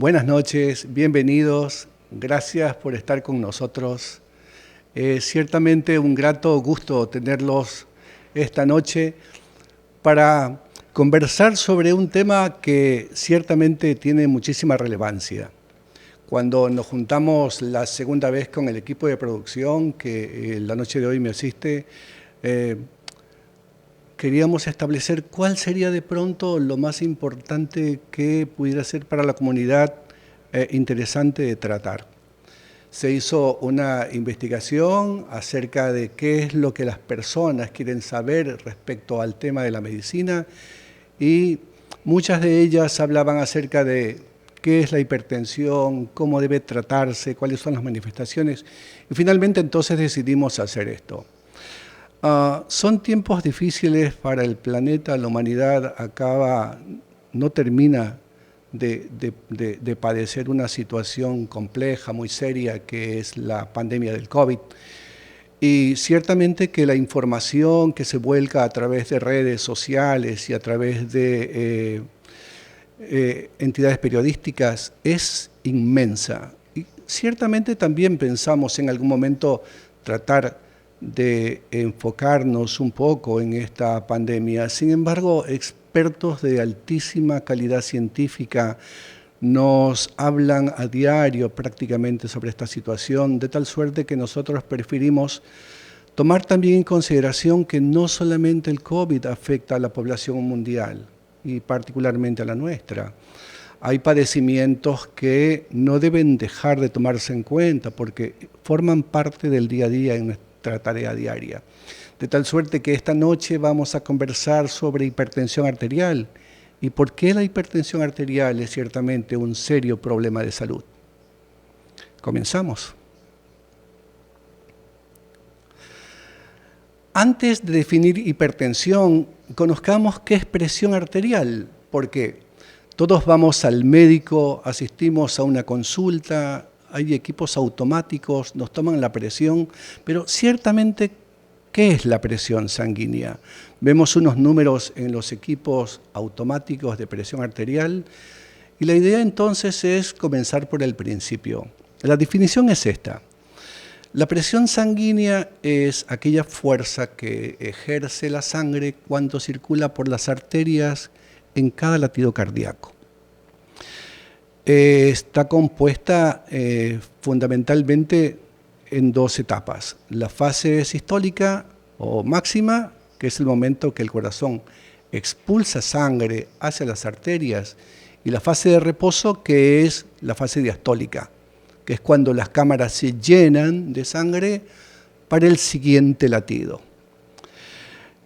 Buenas noches, bienvenidos, gracias por estar con nosotros. Es ciertamente un grato gusto tenerlos esta noche para conversar sobre un tema que ciertamente tiene muchísima relevancia. Cuando nos juntamos la segunda vez con el equipo de producción, que la noche de hoy me asiste, queríamos establecer cuál sería de pronto lo más importante que pudiera ser para la comunidad interesante de tratar. Se hizo una investigación acerca de qué es lo que las personas quieren saber respecto al tema de la medicina y muchas de ellas hablaban acerca de qué es la hipertensión, cómo debe tratarse, cuáles son las manifestaciones y finalmente entonces decidimos hacer esto. Son tiempos difíciles para el planeta, la humanidad no termina de padecer una situación compleja, muy seria, que es la pandemia del COVID. Y ciertamente que la información que se vuelca a través de redes sociales y a través de entidades periodísticas es inmensa. Y ciertamente también pensamos en algún momento tratar de enfocarnos un poco en esta pandemia. Sin embargo, expertos de altísima calidad científica nos hablan a diario prácticamente sobre esta situación, de tal suerte que nosotros preferimos tomar también en consideración que no solamente el COVID afecta a la población mundial, y particularmente a la nuestra. Hay padecimientos que no deben dejar de tomarse en cuenta porque forman parte del día a día en nuestra tarea diaria. De tal suerte que esta noche vamos a conversar sobre hipertensión arterial y por qué la hipertensión arterial es ciertamente un serio problema de salud. Comenzamos. Antes de definir hipertensión, conozcamos qué es presión arterial, porque todos vamos al médico, asistimos a una consulta, hay equipos automáticos, nos toman la presión, pero ciertamente, ¿qué es la presión sanguínea? Vemos unos números en los equipos automáticos de presión arterial y la idea entonces es comenzar por el principio. La definición es esta. La presión sanguínea es aquella fuerza que ejerce la sangre cuando circula por las arterias en cada latido cardíaco. Está compuesta fundamentalmente en dos etapas. La fase sistólica o máxima, que es el momento que el corazón expulsa sangre hacia las arterias, y la fase de reposo, que es la fase diastólica, que es cuando las cámaras se llenan de sangre para el siguiente latido.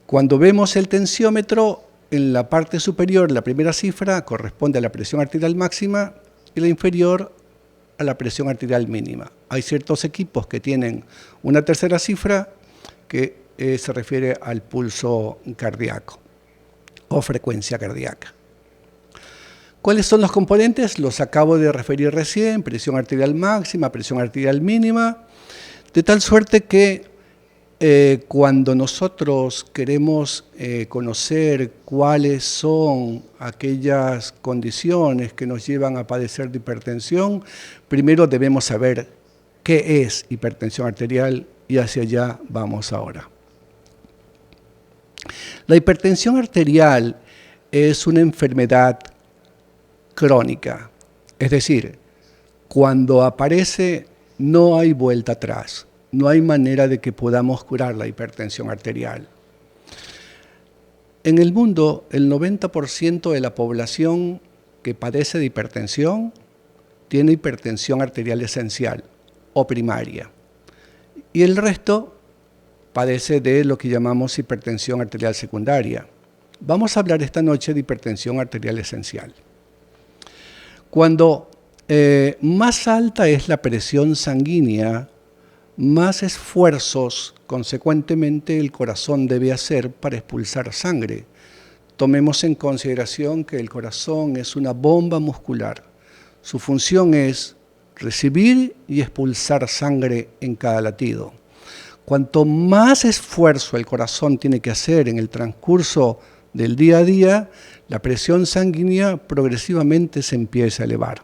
Cuando vemos el tensiómetro, en la parte superior, la primera cifra corresponde a la presión arterial máxima y la inferior a la presión arterial mínima. Hay ciertos equipos que tienen una tercera cifra que se refiere al pulso cardíaco o frecuencia cardíaca. ¿Cuáles son los componentes? Los acabo de referir recién: presión arterial máxima, presión arterial mínima, de tal suerte que cuando nosotros queremos conocer cuáles son aquellas condiciones que nos llevan a padecer de hipertensión, primero debemos saber qué es hipertensión arterial y hacia allá vamos ahora. La hipertensión arterial es una enfermedad crónica, es decir, cuando aparece no hay vuelta atrás. No hay manera de que podamos curar la hipertensión arterial. En el mundo, el 90% de la población que padece de hipertensión tiene hipertensión arterial esencial o primaria. Y el resto padece de lo que llamamos hipertensión arterial secundaria. Vamos a hablar esta noche de hipertensión arterial esencial. Cuando más alta es la presión sanguínea, más esfuerzos, consecuentemente, el corazón debe hacer para expulsar sangre. Tomemos en consideración que el corazón es una bomba muscular. Su función es recibir y expulsar sangre en cada latido. Cuanto más esfuerzo el corazón tiene que hacer en el transcurso del día a día, la presión sanguínea progresivamente se empieza a elevar.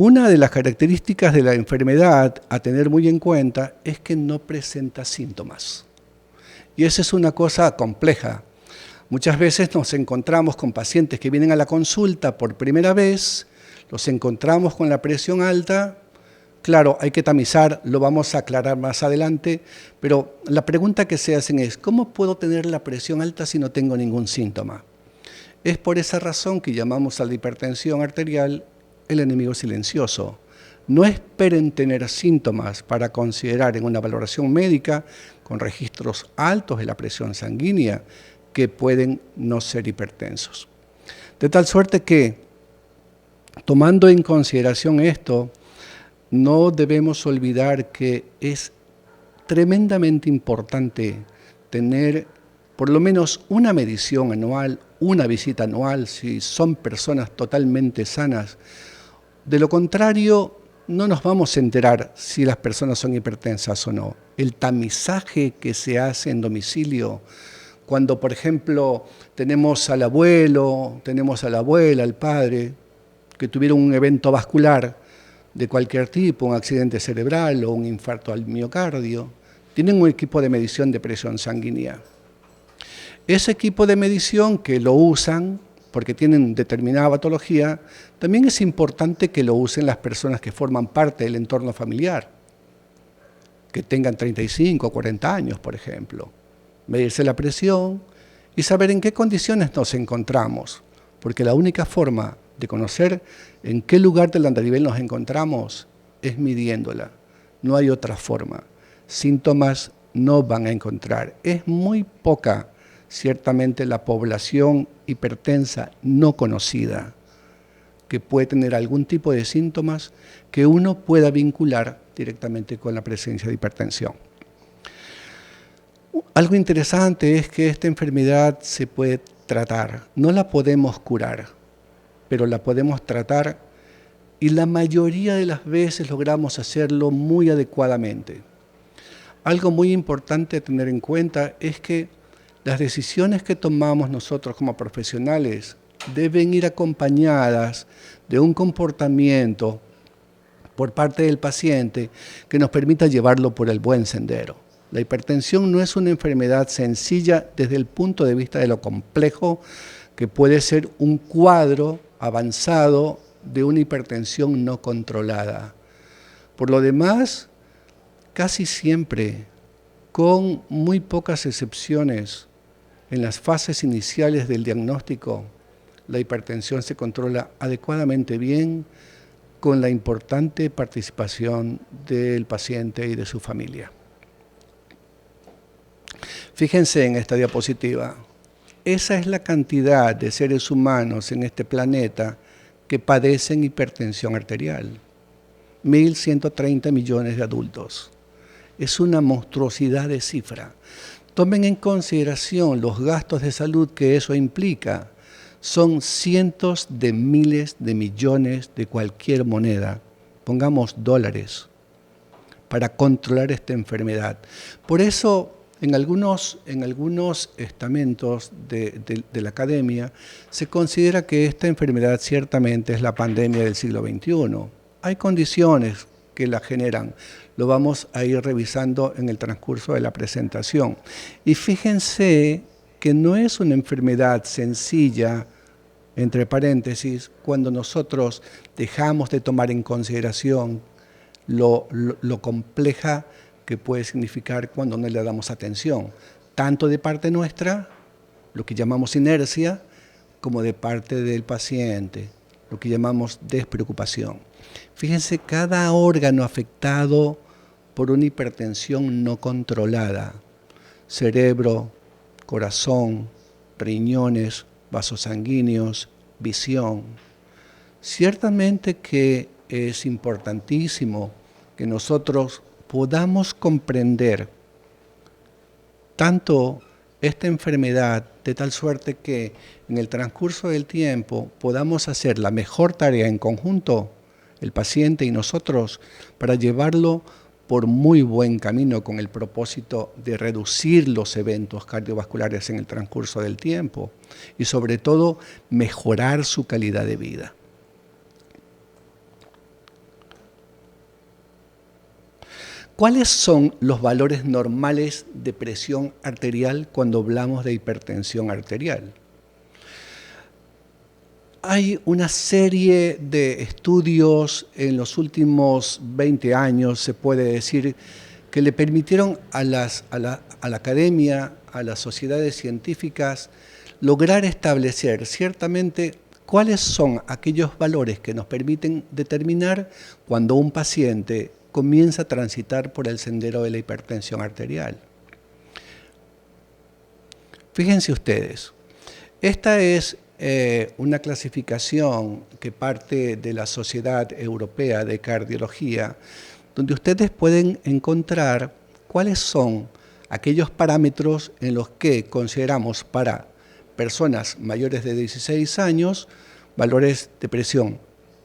Una de las características de la enfermedad a tener muy en cuenta es que no presenta síntomas. Y esa es una cosa compleja. Muchas veces nos encontramos con pacientes que vienen a la consulta por primera vez, los encontramos con la presión alta. Claro, hay que tamizar, lo vamos a aclarar más adelante, pero la pregunta que se hacen es, ¿cómo puedo tener la presión alta si no tengo ningún síntoma? Es por esa razón que llamamos a la hipertensión arterial el enemigo silencioso. No esperen tener síntomas para considerar en una valoración médica con registros altos de la presión sanguínea que pueden no ser hipertensos. De tal suerte que, tomando en consideración esto, no debemos olvidar que es tremendamente importante tener por lo menos una medición anual, una visita anual, si son personas totalmente sanas. De lo contrario, no nos vamos a enterar si las personas son hipertensas o no. El tamizaje que se hace en domicilio, cuando, por ejemplo, tenemos al abuelo, tenemos a la abuela, al padre, que tuvieron un evento vascular de cualquier tipo, un accidente cerebral o un infarto al miocardio, tienen un equipo de medición de presión sanguínea. Ese equipo de medición que lo usan porque tienen determinada patología, también es importante que lo usen las personas que forman parte del entorno familiar, que tengan 35 o 40 años, por ejemplo. Medirse la presión y saber en qué condiciones nos encontramos, porque la única forma de conocer en qué lugar del andarivel nos encontramos es midiéndola. No hay otra forma. Síntomas no van a encontrar. Es muy poca, ciertamente, la población hipertensa no conocida que puede tener algún tipo de síntomas que uno pueda vincular directamente con la presencia de hipertensión. Algo interesante es que esta enfermedad se puede tratar. No la podemos curar, pero la podemos tratar y la mayoría de las veces logramos hacerlo muy adecuadamente. Algo muy importante a tener en cuenta es que las decisiones que tomamos nosotros como profesionales deben ir acompañadas de un comportamiento por parte del paciente que nos permita llevarlo por el buen sendero. La hipertensión no es una enfermedad sencilla desde el punto de vista de lo complejo que puede ser un cuadro avanzado de una hipertensión no controlada. Por lo demás, casi siempre, con muy pocas excepciones, en las fases iniciales del diagnóstico, la hipertensión se controla adecuadamente bien con la importante participación del paciente y de su familia. Fíjense en esta diapositiva. Esa es la cantidad de seres humanos en este planeta que padecen hipertensión arterial. 1.130 millones de adultos. Es una monstruosidad de cifra. Tomen en consideración los gastos de salud que eso implica. Son cientos de miles de millones de cualquier moneda, pongamos dólares, para controlar esta enfermedad. Por eso, en algunos estamentos de la academia, se considera que esta enfermedad ciertamente es la pandemia del siglo XXI. Hay condiciones que la generan. Lo vamos a ir revisando en el transcurso de la presentación. Y fíjense que no es una enfermedad sencilla, entre paréntesis, cuando nosotros dejamos de tomar en consideración lo compleja que puede significar cuando no le damos atención, tanto de parte nuestra, lo que llamamos inercia, como de parte del paciente, lo que llamamos despreocupación. Fíjense, cada órgano afectado por una hipertensión no controlada, cerebro, corazón, riñones, vasos sanguíneos, visión. Ciertamente que es importantísimo que nosotros podamos comprender tanto esta enfermedad de tal suerte que en el transcurso del tiempo podamos hacer la mejor tarea en conjunto, el paciente y nosotros, para llevarlo por muy buen camino con el propósito de reducir los eventos cardiovasculares en el transcurso del tiempo y sobre todo mejorar su calidad de vida. ¿Cuáles son los valores normales de presión arterial cuando hablamos de hipertensión arterial? Hay una serie de estudios en los últimos 20 años, se puede decir, que le permitieron a la academia, a las sociedades científicas, lograr establecer ciertamente cuáles son aquellos valores que nos permiten determinar cuando un paciente comienza a transitar por el sendero de la hipertensión arterial. Fíjense ustedes, esta es una clasificación que parte de la Sociedad Europea de Cardiología, donde ustedes pueden encontrar cuáles son aquellos parámetros en los que consideramos para personas mayores de 16 años valores de presión,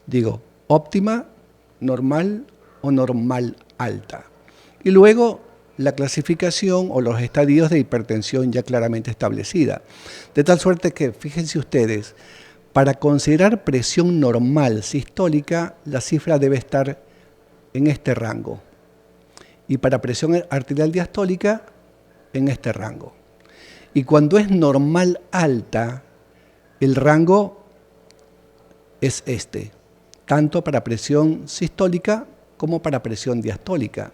digo, óptima, normal o normal alta. Y luego la clasificación o los estadios de hipertensión ya claramente establecida. De tal suerte que, fíjense ustedes, para considerar presión normal sistólica, la cifra debe estar en este rango. Y para presión arterial diastólica, en este rango. Y cuando es normal alta, el rango es este, tanto para presión sistólica como para presión diastólica.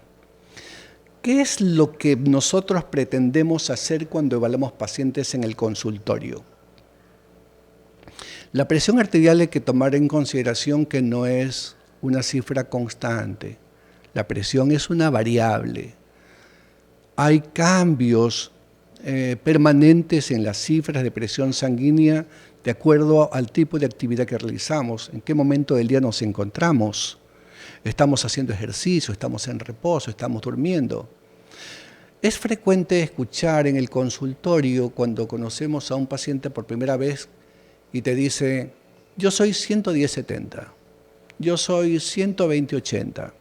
¿Qué es lo que nosotros pretendemos hacer cuando evaluamos pacientes en el consultorio? La presión arterial hay que tomar en consideración que no es una cifra constante. La presión es una variable. Hay cambios permanentes en las cifras de presión sanguínea de acuerdo al tipo de actividad que realizamos, en qué momento del día nos encontramos. Estamos haciendo ejercicio, estamos en reposo, estamos durmiendo. Es frecuente escuchar en el consultorio cuando conocemos a un paciente por primera vez y te dice, yo soy 110/70, yo soy 120/80.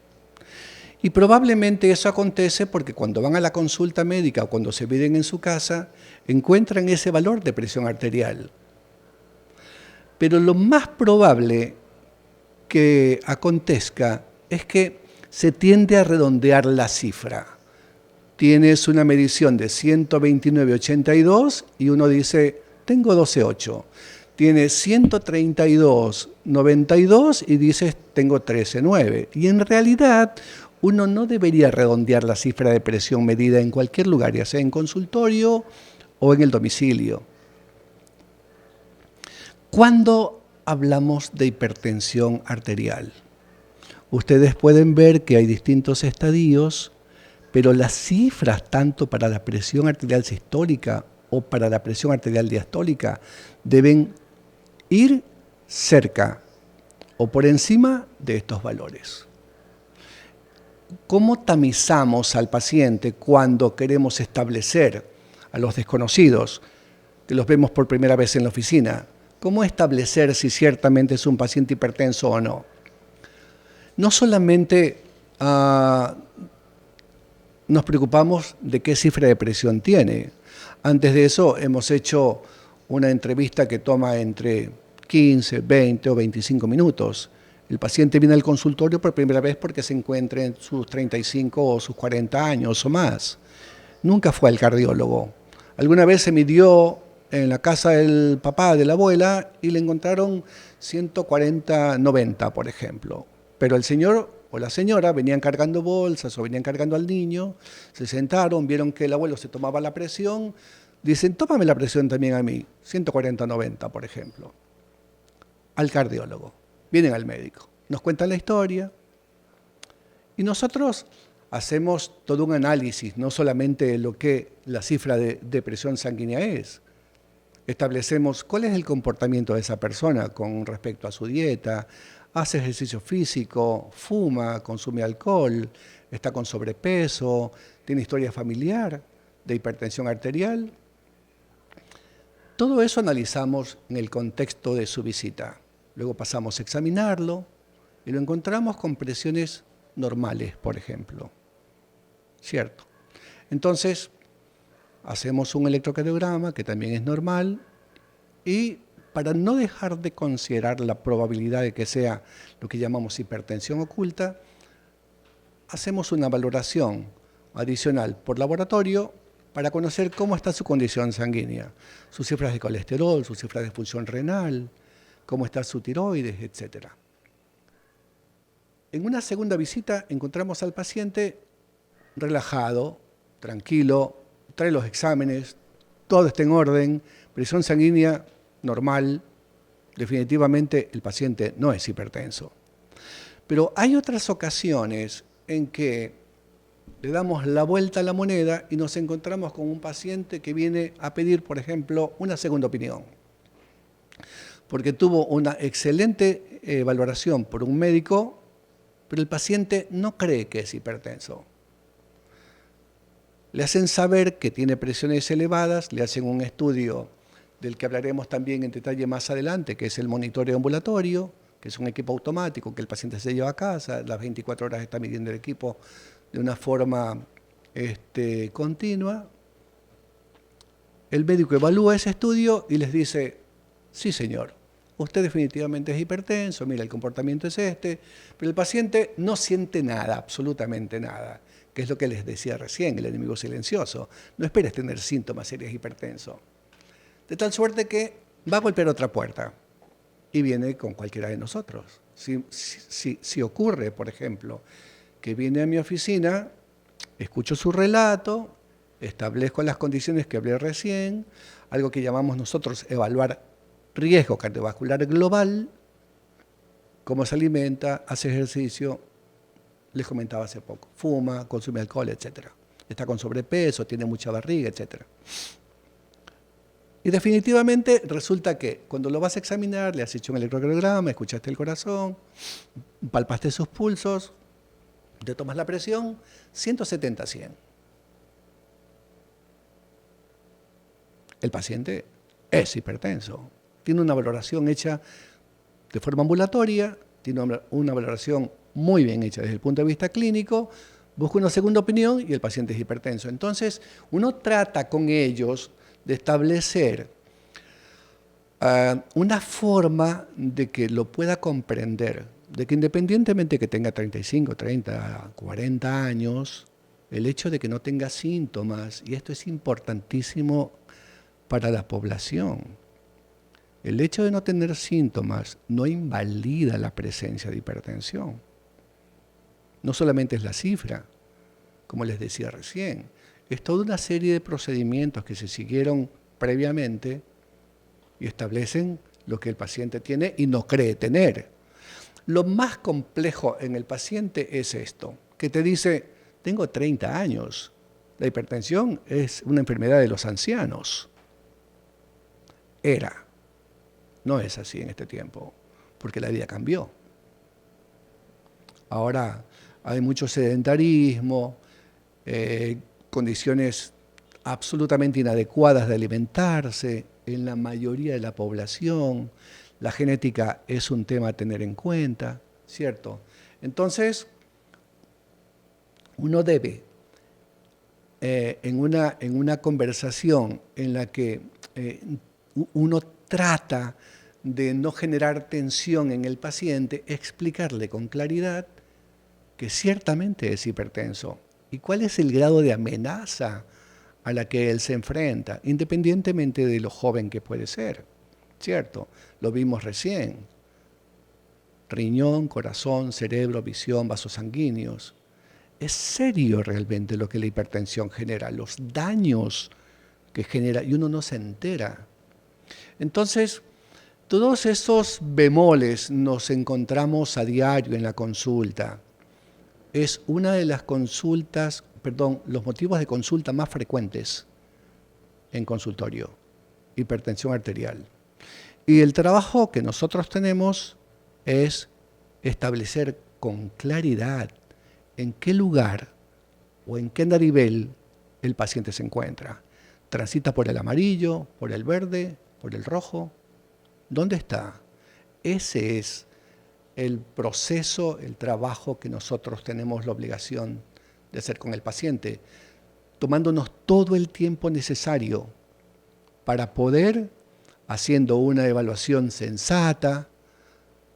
Y probablemente eso acontece porque cuando van a la consulta médica o cuando se miden en su casa, encuentran ese valor de presión arterial. Pero lo más probable que acontezca es que se tiende a redondear la cifra. Tienes una medición de 129/82 y uno dice, tengo 12/8. Tienes 132/92 y dices, tengo 13/9. Y en realidad, uno no debería redondear la cifra de presión medida en cualquier lugar, ya sea en consultorio o en el domicilio. ¿Cuándo hablamos de hipertensión arterial? Ustedes pueden ver que hay distintos estadios, pero las cifras tanto para la presión arterial sistólica o para la presión arterial diastólica deben ir cerca o por encima de estos valores. ¿Cómo tamizamos al paciente cuando queremos establecer a los desconocidos, que los vemos por primera vez en la oficina? ¿Cómo establecer si ciertamente es un paciente hipertenso o no? No solamente nos preocupamos de qué cifra de presión tiene. Antes de eso hemos hecho una entrevista que toma entre 15, 20 o 25 minutos. El paciente viene al consultorio por primera vez porque se encuentra en sus 35 o sus 40 años o más. Nunca fue al cardiólogo. Alguna vez se midió en la casa del papá, de la abuela, y le encontraron 140/90, por ejemplo. Pero el señor o la señora venían cargando bolsas o venían cargando al niño, se sentaron, vieron que el abuelo se tomaba la presión, dicen, tómame la presión también a mí, 140/90, por ejemplo. Al cardiólogo. Vienen al médico, nos cuentan la historia y nosotros hacemos todo un análisis, no solamente de lo que la cifra de presión sanguínea es. Establecemos cuál es el comportamiento de esa persona con respecto a su dieta, hace ejercicio físico, fuma, consume alcohol, está con sobrepeso, tiene historia familiar de hipertensión arterial. Todo eso analizamos en el contexto de su visita. Luego pasamos a examinarlo y lo encontramos con presiones normales, por ejemplo. ¿Cierto? Entonces, hacemos un electrocardiograma, que también es normal, y para no dejar de considerar la probabilidad de que sea lo que llamamos hipertensión oculta, hacemos una valoración adicional por laboratorio para conocer cómo está su condición sanguínea, sus cifras de colesterol, sus cifras de función renal, cómo está su tiroides, etc. En una segunda visita encontramos al paciente relajado, tranquilo, trae los exámenes, todo está en orden, presión sanguínea normal, definitivamente el paciente no es hipertenso. Pero hay otras ocasiones en que le damos la vuelta a la moneda y nos encontramos con un paciente que viene a pedir, por ejemplo, una segunda opinión, porque tuvo una excelente valoración por un médico, pero el paciente no cree que es hipertenso. Le hacen saber que tiene presiones elevadas, le hacen un estudio del que hablaremos también en detalle más adelante, que es el monitoreo ambulatorio, que es un equipo automático que el paciente se lleva a casa, las 24 horas está midiendo el equipo de una forma continua. El médico evalúa ese estudio y les dice, sí señor, usted definitivamente es hipertenso, mira, el comportamiento es este, pero el paciente no siente nada, absolutamente nada, que es lo que les decía recién, el enemigo silencioso. No esperes tener síntomas si eres hipertenso. De tal suerte que va a golpear otra puerta y viene con cualquiera de nosotros. Si ocurre, por ejemplo, que viene a mi oficina, escucho su relato, establezco las condiciones que hablé recién, algo que llamamos nosotros evaluar riesgo cardiovascular global, cómo se alimenta, hace ejercicio, les comentaba hace poco, fuma, consume alcohol, etc. Está con sobrepeso, tiene mucha barriga, etc. Y definitivamente resulta que cuando lo vas a examinar, le has hecho un electrocardiograma, escuchaste el corazón, palpaste sus pulsos, te tomas la presión, 170/100. El paciente es hipertenso. Tiene una valoración hecha de forma ambulatoria, tiene una valoración muy bien hecha desde el punto de vista clínico, busca una segunda opinión y el paciente es hipertenso. Entonces, uno trata con ellos de establecer una forma de que lo pueda comprender, de que independientemente que tenga 35, 30, 40 años, el hecho de que no tenga síntomas, y esto es importantísimo para la población, el hecho de no tener síntomas no invalida la presencia de hipertensión. No solamente es la cifra, como les decía recién, es toda una serie de procedimientos que se siguieron previamente y establecen lo que el paciente tiene y no cree tener. Lo más complejo en el paciente es esto, que te dice, tengo 30 años, la hipertensión es una enfermedad de los ancianos. Era, no es así en este tiempo, porque la vida cambió. Ahora hay mucho sedentarismo, condiciones absolutamente inadecuadas de alimentarse en la mayoría de la población. La genética es un tema a tener en cuenta, ¿cierto? Entonces, uno debe, en una conversación en la que uno trata de no generar tensión en el paciente, explicarle con claridad que ciertamente es hipertenso y cuál es el grado de amenaza a la que él se enfrenta, independientemente de lo joven que puede ser, ¿cierto? Lo vimos recién. Riñón, corazón, cerebro, visión, vasos sanguíneos. Es serio realmente lo que la hipertensión genera, los daños que genera, y uno no se entera. Entonces, todos esos bemoles nos encontramos a diario en la consulta. Es una de las los motivos de consulta más frecuentes en consultorio, hipertensión arterial. Y el trabajo que nosotros tenemos es establecer con claridad en qué lugar o en qué andarivel el paciente se encuentra. ¿Transita por el amarillo, por el verde, por el rojo? ¿Dónde está? Ese es el proceso, el trabajo que nosotros tenemos la obligación de hacer con el paciente, tomándonos todo el tiempo necesario para poder, haciendo una evaluación sensata,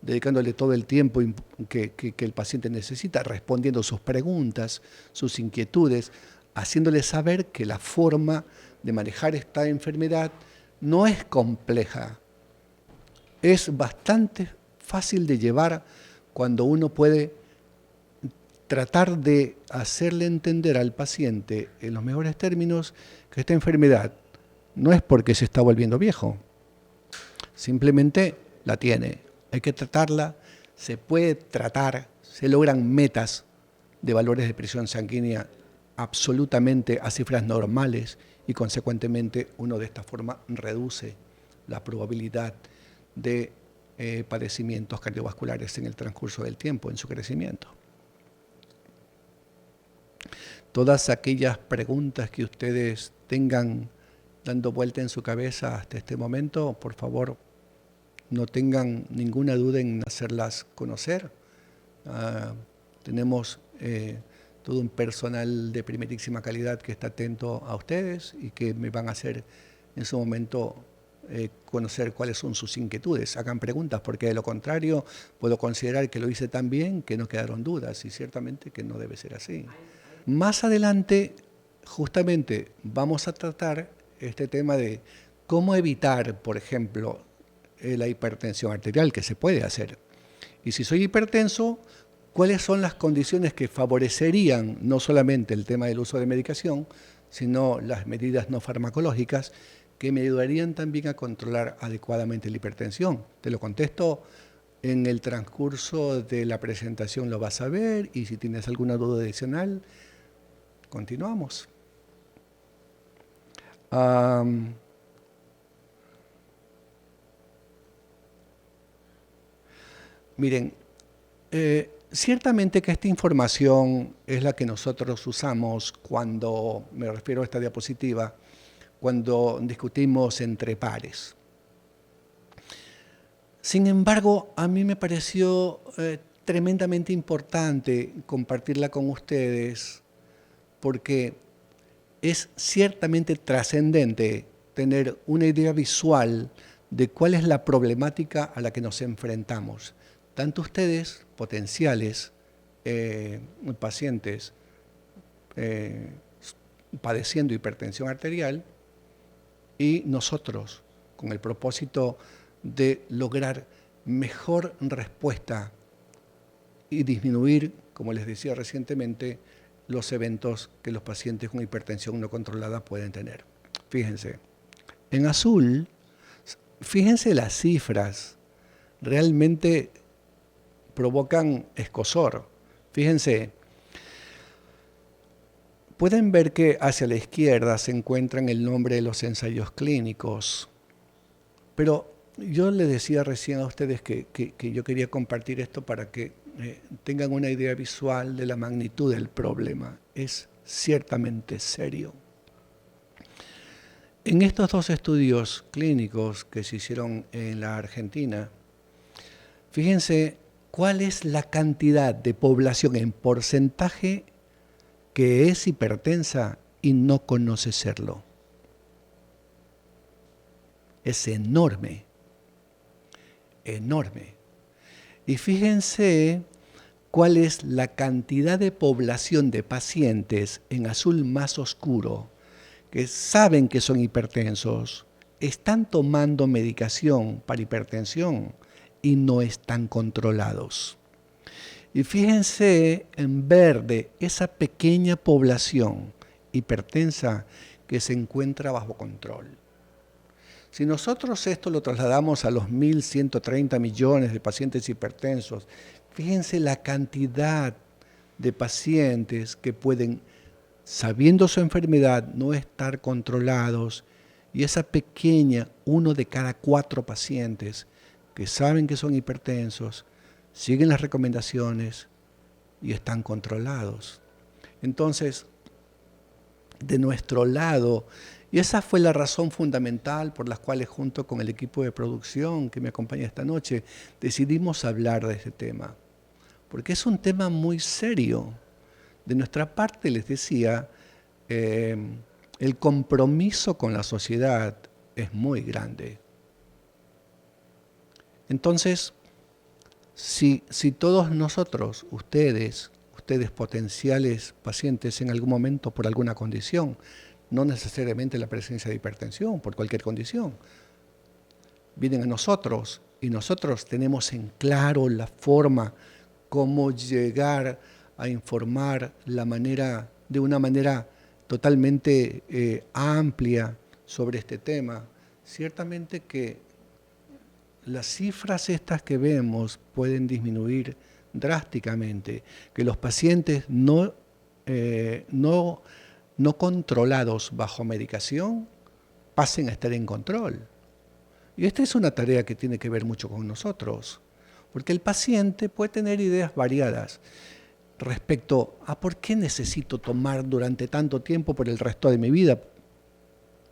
dedicándole todo el tiempo que el paciente necesita, respondiendo sus preguntas, sus inquietudes, haciéndole saber que la forma de manejar esta enfermedad no es compleja, es bastante fácil de llevar cuando uno puede tratar de hacerle entender al paciente en los mejores términos que esta enfermedad no es porque se está volviendo viejo, simplemente la tiene, hay que tratarla, se puede tratar, se logran metas de valores de presión sanguínea absolutamente a cifras normales y consecuentemente uno de esta forma reduce la probabilidad de padecimientos cardiovasculares en el transcurso del tiempo, en su crecimiento. Todas aquellas preguntas que ustedes tengan dando vuelta en su cabeza hasta este momento, por favor, no tengan ninguna duda en hacerlas conocer. Tenemos todo un personal de primerísima calidad que está atento a ustedes y que me van a hacer en su momento conocer cuáles son sus inquietudes. Hagan preguntas, porque de lo contrario puedo considerar que lo hice tan bien que no quedaron dudas, y ciertamente que no debe ser así. Más adelante, justamente, vamos a tratar este tema de cómo evitar, por ejemplo, la hipertensión arterial, que se puede hacer. Y si soy hipertenso, ¿cuáles son las condiciones que favorecerían no solamente el tema del uso de medicación, sino las medidas no farmacológicas que me ayudarían también a controlar adecuadamente la hipertensión? Te lo contesto en el transcurso de la presentación, lo vas a ver, y si tienes alguna duda adicional, continuamos. Miren, ciertamente que esta información es la que nosotros usamos cuando, me refiero a esta diapositiva, cuando discutimos entre pares. Sin embargo, a mí me pareció tremendamente importante compartirla con ustedes porque es ciertamente trascendente tener una idea visual de cuál es la problemática a la que nos enfrentamos. Tanto ustedes, potenciales pacientes padeciendo hipertensión arterial, y nosotros, con el propósito de lograr mejor respuesta y disminuir, como les decía recientemente, los eventos que los pacientes con hipertensión no controlada pueden tener. Fíjense, en azul, fíjense las cifras, realmente provocan escozor. Fíjense, pueden ver que hacia la izquierda se encuentran el nombre de los ensayos clínicos, pero yo les decía recién a ustedes que yo quería compartir esto para que tengan una idea visual de la magnitud del problema. Es ciertamente serio. En estos dos estudios clínicos que se hicieron en la Argentina, fíjense cuál es la cantidad de población en porcentaje que es hipertensa y no conoce serlo. Es enorme, enorme. Y fíjense cuál es la cantidad de población de pacientes en azul más oscuro que saben que son hipertensos, están tomando medicación para hipertensión y no están controlados. Y fíjense en verde esa pequeña población hipertensa que se encuentra bajo control. Si nosotros esto lo trasladamos a los 1.130 millones de pacientes hipertensos, fíjense la cantidad de pacientes que pueden, sabiendo su enfermedad, no estar controlados, y esa pequeña, 1 de cada 4 pacientes que saben que son hipertensos, siguen las recomendaciones y están controlados. Entonces, de nuestro lado, y esa fue la razón fundamental por la cual, junto con el equipo de producción que me acompaña esta noche, decidimos hablar de este tema. Porque es un tema muy serio. De nuestra parte, les decía, el compromiso con la sociedad es muy grande. Entonces, Si todos nosotros, ustedes potenciales pacientes en algún momento por alguna condición, no necesariamente la presencia de hipertensión, por cualquier condición, vienen a nosotros y nosotros tenemos en claro la forma, cómo llegar a informar de una manera totalmente amplia sobre este tema, ciertamente que las cifras estas que vemos pueden disminuir drásticamente, que los pacientes no controlados bajo medicación pasen a estar en control. Y esta es una tarea que tiene que ver mucho con nosotros, porque el paciente puede tener ideas variadas respecto a por qué necesito tomar durante tanto tiempo por el resto de mi vida,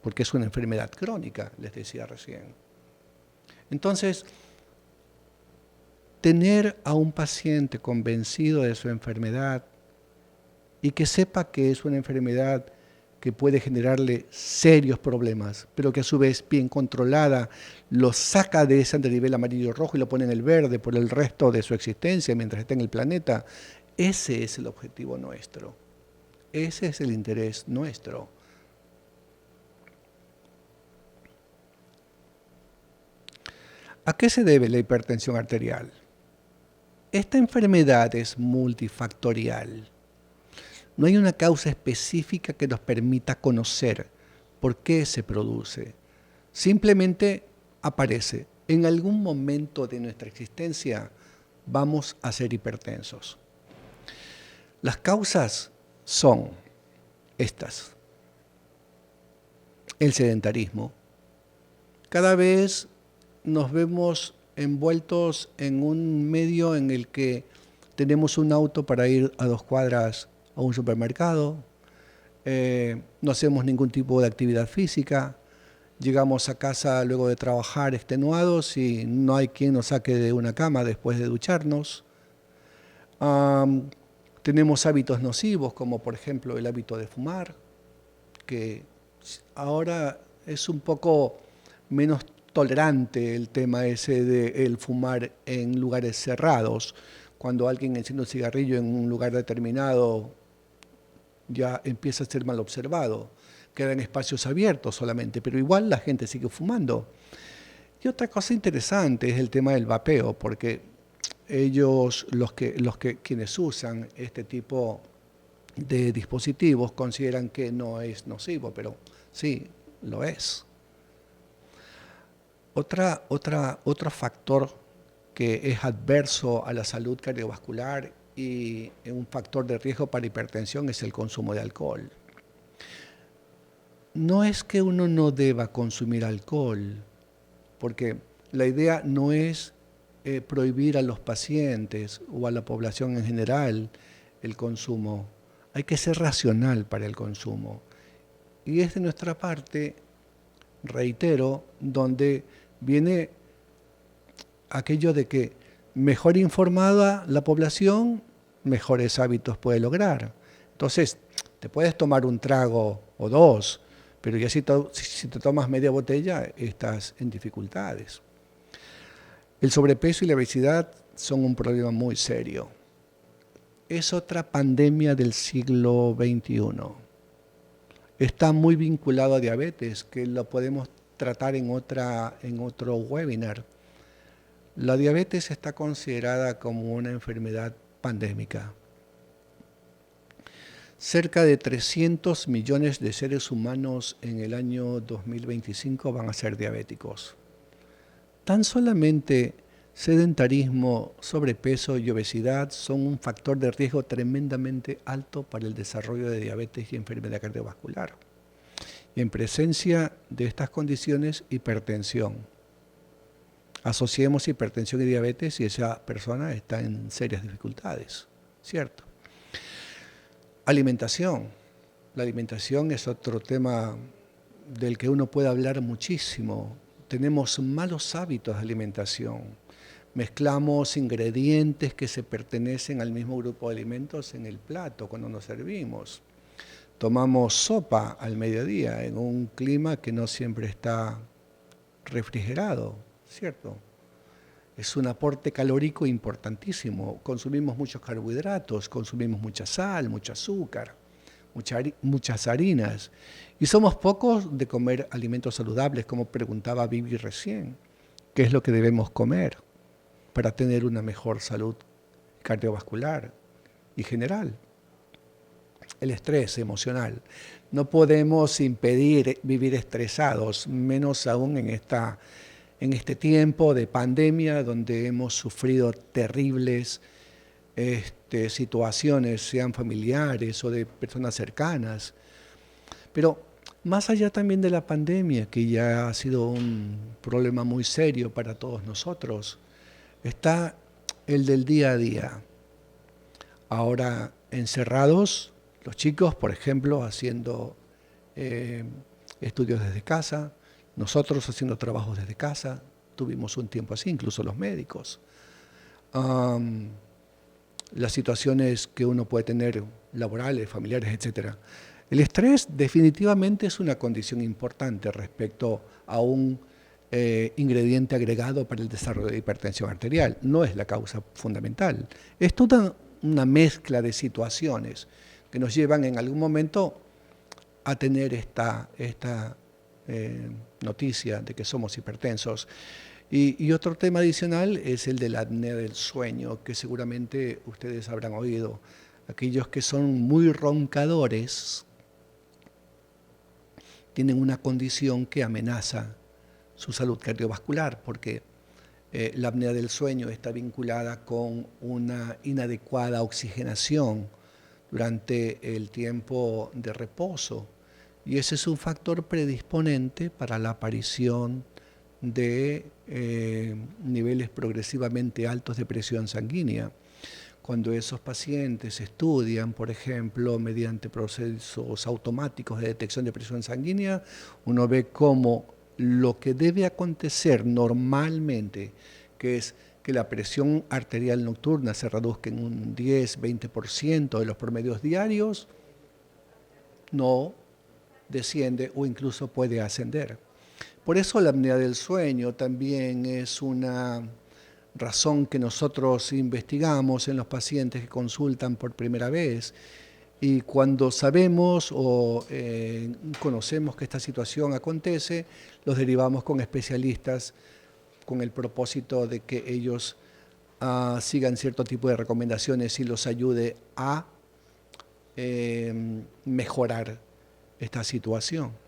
porque es una enfermedad crónica, les decía recién. Entonces, tener a un paciente convencido de su enfermedad y que sepa que es una enfermedad que puede generarle serios problemas, pero que a su vez bien controlada lo saca de ese nivel amarillo-rojo y lo pone en el verde por el resto de su existencia mientras esté en el planeta. Ese es el objetivo nuestro. Ese es el interés nuestro. ¿A qué se debe la hipertensión arterial? Esta enfermedad es multifactorial. No hay una causa específica que nos permita conocer por qué se produce. Simplemente aparece. En algún momento de nuestra existencia vamos a ser hipertensos. Las causas son estas. El sedentarismo. Cada vez nos vemos envueltos en un medio en el que tenemos un auto para ir a 2 cuadras a un supermercado, no hacemos ningún tipo de actividad física, llegamos a casa luego de trabajar extenuados y no hay quien nos saque de una cama después de ducharnos. Tenemos hábitos nocivos como por ejemplo el hábito de fumar, que ahora es un poco menos tolerante el tema ese de el fumar en lugares cerrados. Cuando alguien enciende un cigarrillo en un lugar determinado, ya empieza a ser mal observado. Queda en espacios abiertos solamente, pero igual la gente sigue fumando. Y otra cosa interesante es el tema del vapeo, porque ellos, quienes usan este tipo de dispositivos, consideran que no es nocivo, pero sí, lo es. Otro factor que es adverso a la salud cardiovascular y un factor de riesgo para hipertensión es el consumo de alcohol. No es que uno no deba consumir alcohol, porque la idea no es prohibir a los pacientes o a la población en general el consumo. Hay que ser racional para el consumo. Y es de nuestra parte, reitero, donde viene aquello de que mejor informada la población, mejores hábitos puede lograr. Entonces, te puedes tomar un trago o 2, pero ya si te tomas media botella, estás en dificultades. El sobrepeso y la obesidad son un problema muy serio. Es otra pandemia del siglo XXI. Está muy vinculado a diabetes, que lo podemos tratar en otro webinar. La diabetes está considerada como una enfermedad pandémica. Cerca de 300 millones de seres humanos en el año 2025 van a ser diabéticos. Tan solamente sedentarismo, sobrepeso y obesidad son un factor de riesgo tremendamente alto para el desarrollo de diabetes y enfermedad cardiovascular. Y en presencia de estas condiciones, hipertensión. Asociemos hipertensión y diabetes y esa persona está en serias dificultades, ¿cierto? Alimentación. La alimentación es otro tema del que uno puede hablar muchísimo. Tenemos malos hábitos de alimentación. Mezclamos ingredientes que se pertenecen al mismo grupo de alimentos en el plato cuando nos servimos. Tomamos sopa al mediodía en un clima que no siempre está refrigerado, ¿cierto? Es un aporte calórico importantísimo. Consumimos muchos carbohidratos, consumimos mucha sal, mucho azúcar, muchas harinas. Y somos pocos de comer alimentos saludables, como preguntaba Vivi recién. ¿Qué es lo que debemos comer para tener una mejor salud cardiovascular y general? El estrés emocional. No podemos impedir vivir estresados, menos aún en este tiempo de pandemia donde hemos sufrido terribles situaciones, sean familiares o de personas cercanas. Pero más allá también de la pandemia, que ya ha sido un problema muy serio para todos nosotros, está el del día a día. Ahora encerrados, los chicos, por ejemplo, haciendo eh, estudios desde casa, nosotros haciendo trabajos desde casa, tuvimos un tiempo así, incluso los médicos. Am, las situaciones que uno puede tener laborales, familiares, etcétera. El estrés definitivamente es una condición importante respecto a un ingrediente agregado para el desarrollo de hipertensión arterial. No es la causa fundamental. Es toda una mezcla de situaciones que nos llevan en algún momento a tener esta noticia de que somos hipertensos. Y otro tema adicional es el de la apnea del sueño, que seguramente ustedes habrán oído. Aquellos que son muy roncadores tienen una condición que amenaza su salud cardiovascular, porque la apnea del sueño está vinculada con una inadecuada oxigenación durante el tiempo de reposo. Y ese es un factor predisponente para la aparición de niveles progresivamente altos de presión sanguínea. Cuando esos pacientes estudian, por ejemplo, mediante procesos automáticos de detección de presión sanguínea, uno ve cómo lo que debe acontecer normalmente, que es que la presión arterial nocturna se reduzca en un 10-20% de los promedios diarios, no desciende o incluso puede ascender. Por eso la apnea del sueño también es una razón que nosotros investigamos en los pacientes que consultan por primera vez. Y cuando sabemos o conocemos que esta situación acontece, los derivamos con especialistas con el propósito de que ellos sigan cierto tipo de recomendaciones y los ayude a mejorar esta situación.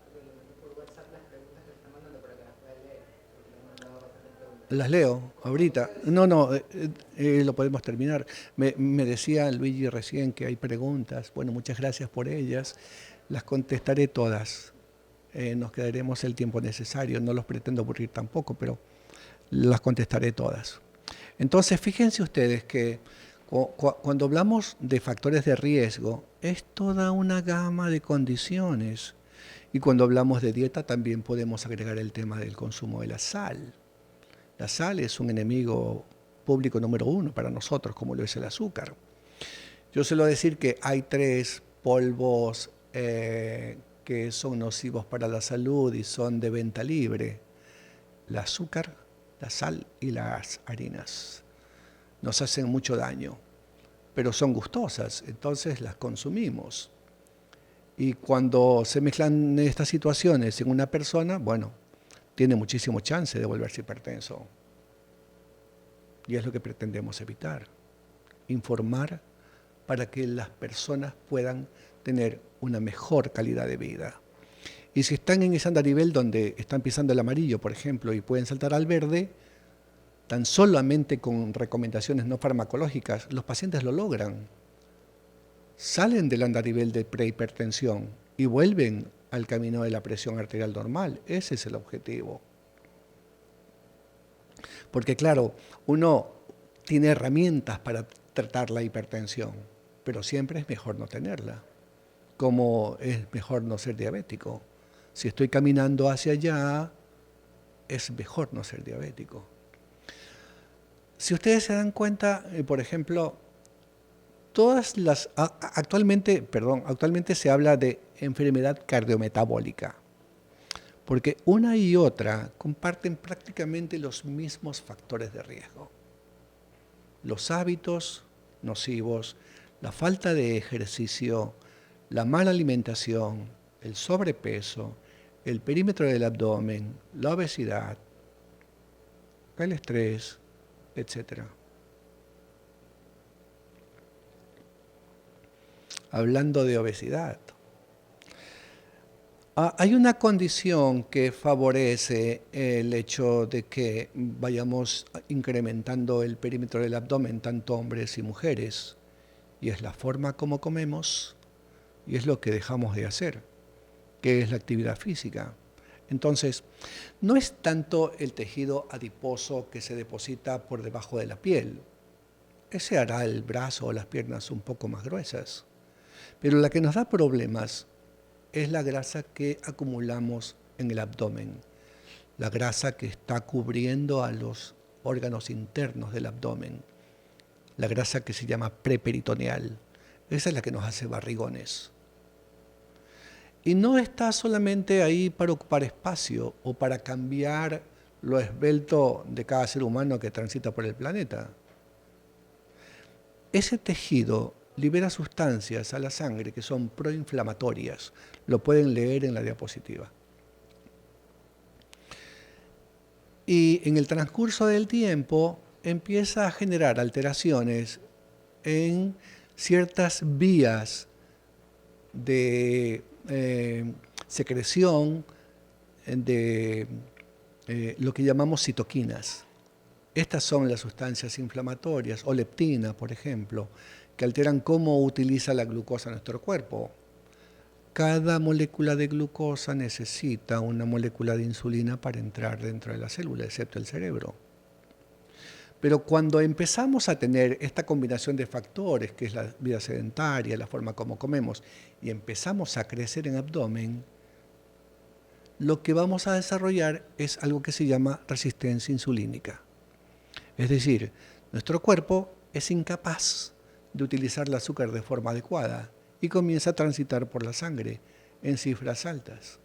Las leo ahorita. No, no, lo podemos terminar. Me decía Luigi recién que hay preguntas. Bueno, muchas gracias por ellas. Las contestaré todas. Nos quedaremos el tiempo necesario. No los pretendo aburrir tampoco, pero las contestaré todas. Entonces, fíjense ustedes que cuando hablamos de factores de riesgo, es toda una gama de condiciones. Y cuando hablamos de dieta, también podemos agregar el tema del consumo de la sal. La sal es un enemigo público número uno para nosotros, como lo es el azúcar. Yo suelo decir que hay tres polvos que son nocivos para la salud y son de venta libre: el azúcar, la sal y las harinas. Nos hacen mucho daño, pero son gustosas, entonces las consumimos. Y cuando se mezclan estas situaciones en una persona, bueno, tiene muchísimo chance de volverse hipertenso. Y es lo que pretendemos evitar. Informar para que las personas puedan tener una mejor calidad de vida. Y si están en ese andarivel donde están pisando el amarillo, por ejemplo, y pueden saltar al verde, tan solamente con recomendaciones no farmacológicas, los pacientes lo logran. Salen del andarivel de prehipertensión y vuelven al camino de la presión arterial normal. Ese es el objetivo. Porque claro, uno tiene herramientas para tratar la hipertensión, pero siempre es mejor no tenerla. Como es mejor no ser diabético. Si estoy caminando hacia allá, es mejor no ser diabético. Si ustedes se dan cuenta, por ejemplo, actualmente se habla de enfermedad cardiometabólica. porque una y otra comparten prácticamente los mismos factores de riesgo. Los hábitos nocivos, la falta de ejercicio, la mala alimentación, el sobrepeso, el perímetro del abdomen, la obesidad, el estrés, etc. Hablando de obesidad, hay una condición que favorece el hecho de que vayamos incrementando el perímetro del abdomen, tanto hombres y mujeres, y es la forma como comemos y es lo que dejamos de hacer, que es la actividad física. Entonces, no es tanto el tejido adiposo que se deposita por debajo de la piel. Ese hará el brazo o las piernas un poco más gruesas. Pero la que nos da problemas es la grasa que acumulamos en el abdomen, la grasa que está cubriendo a los órganos internos del abdomen, la grasa que se llama preperitoneal. Esa es la que nos hace barrigones. Y no está solamente ahí para ocupar espacio o para cambiar lo esbelto de cada ser humano que transita por el planeta. Ese tejido libera sustancias a la sangre que son proinflamatorias. Lo pueden leer en la diapositiva. Y en el transcurso del tiempo empieza a generar alteraciones en ciertas vías de secreción de lo que llamamos citoquinas. Estas son las sustancias inflamatorias, o leptina, por ejemplo, que alteran cómo utiliza la glucosa nuestro cuerpo. Cada molécula de glucosa necesita una molécula de insulina para entrar dentro de la célula, excepto el cerebro. Pero cuando empezamos a tener esta combinación de factores, que es la vida sedentaria, la forma como comemos, y empezamos a crecer en abdomen, lo que vamos a desarrollar es algo que se llama resistencia insulínica. Es decir, nuestro cuerpo es incapaz de utilizar el azúcar de forma adecuada y comienza a transitar por la sangre en cifras altas.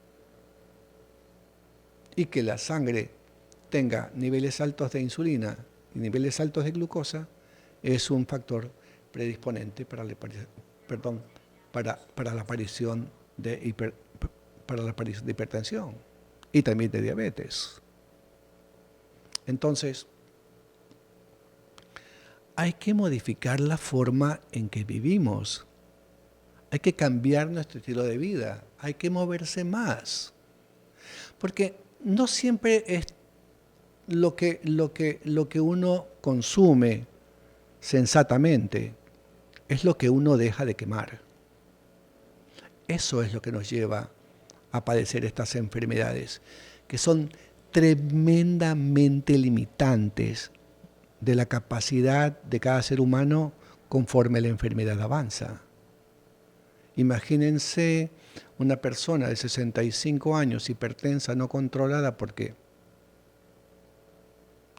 Y que la sangre tenga niveles altos de insulina y niveles altos de glucosa es un factor predisponente para la aparición de hipertensión y también de diabetes. Entonces, hay que modificar la forma en que vivimos. Hay que cambiar nuestro estilo de vida. Hay que moverse más. Porque no siempre es lo que uno consume sensatamente, es lo que uno deja de quemar. Eso es lo que nos lleva a padecer estas enfermedades, que son tremendamente limitantes de la capacidad de cada ser humano conforme la enfermedad avanza. Imagínense una persona de 65 años hipertensa no controlada porque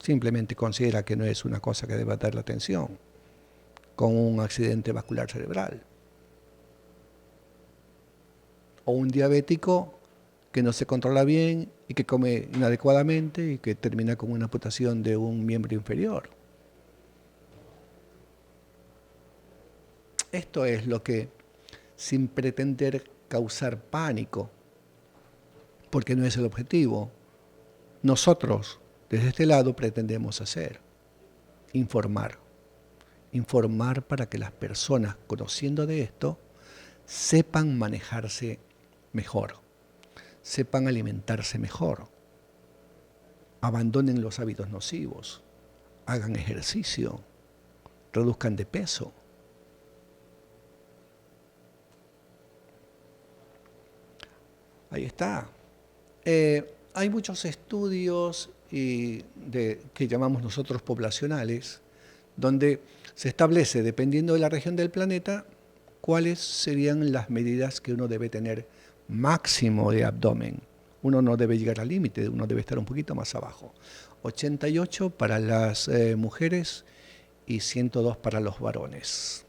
simplemente considera que no es una cosa que deba dar la atención, con un accidente vascular cerebral. O un diabético que no se controla bien y que come inadecuadamente y que termina con una amputación de un miembro inferior. Esto es lo que, sin pretender causar pánico, porque no es el objetivo, nosotros desde este lado pretendemos hacer: informar. Informar para que las personas, conociendo de esto, sepan manejarse mejor, sepan alimentarse mejor, abandonen los hábitos nocivos, hagan ejercicio, reduzcan de peso. Ahí está. Hay muchos estudios que llamamos nosotros poblacionales, donde se establece, dependiendo de la región del planeta, cuáles serían las medidas que uno debe tener máximo de abdomen. Uno no debe llegar al límite, uno debe estar un poquito más abajo. 88 para las mujeres y 102 para los varones.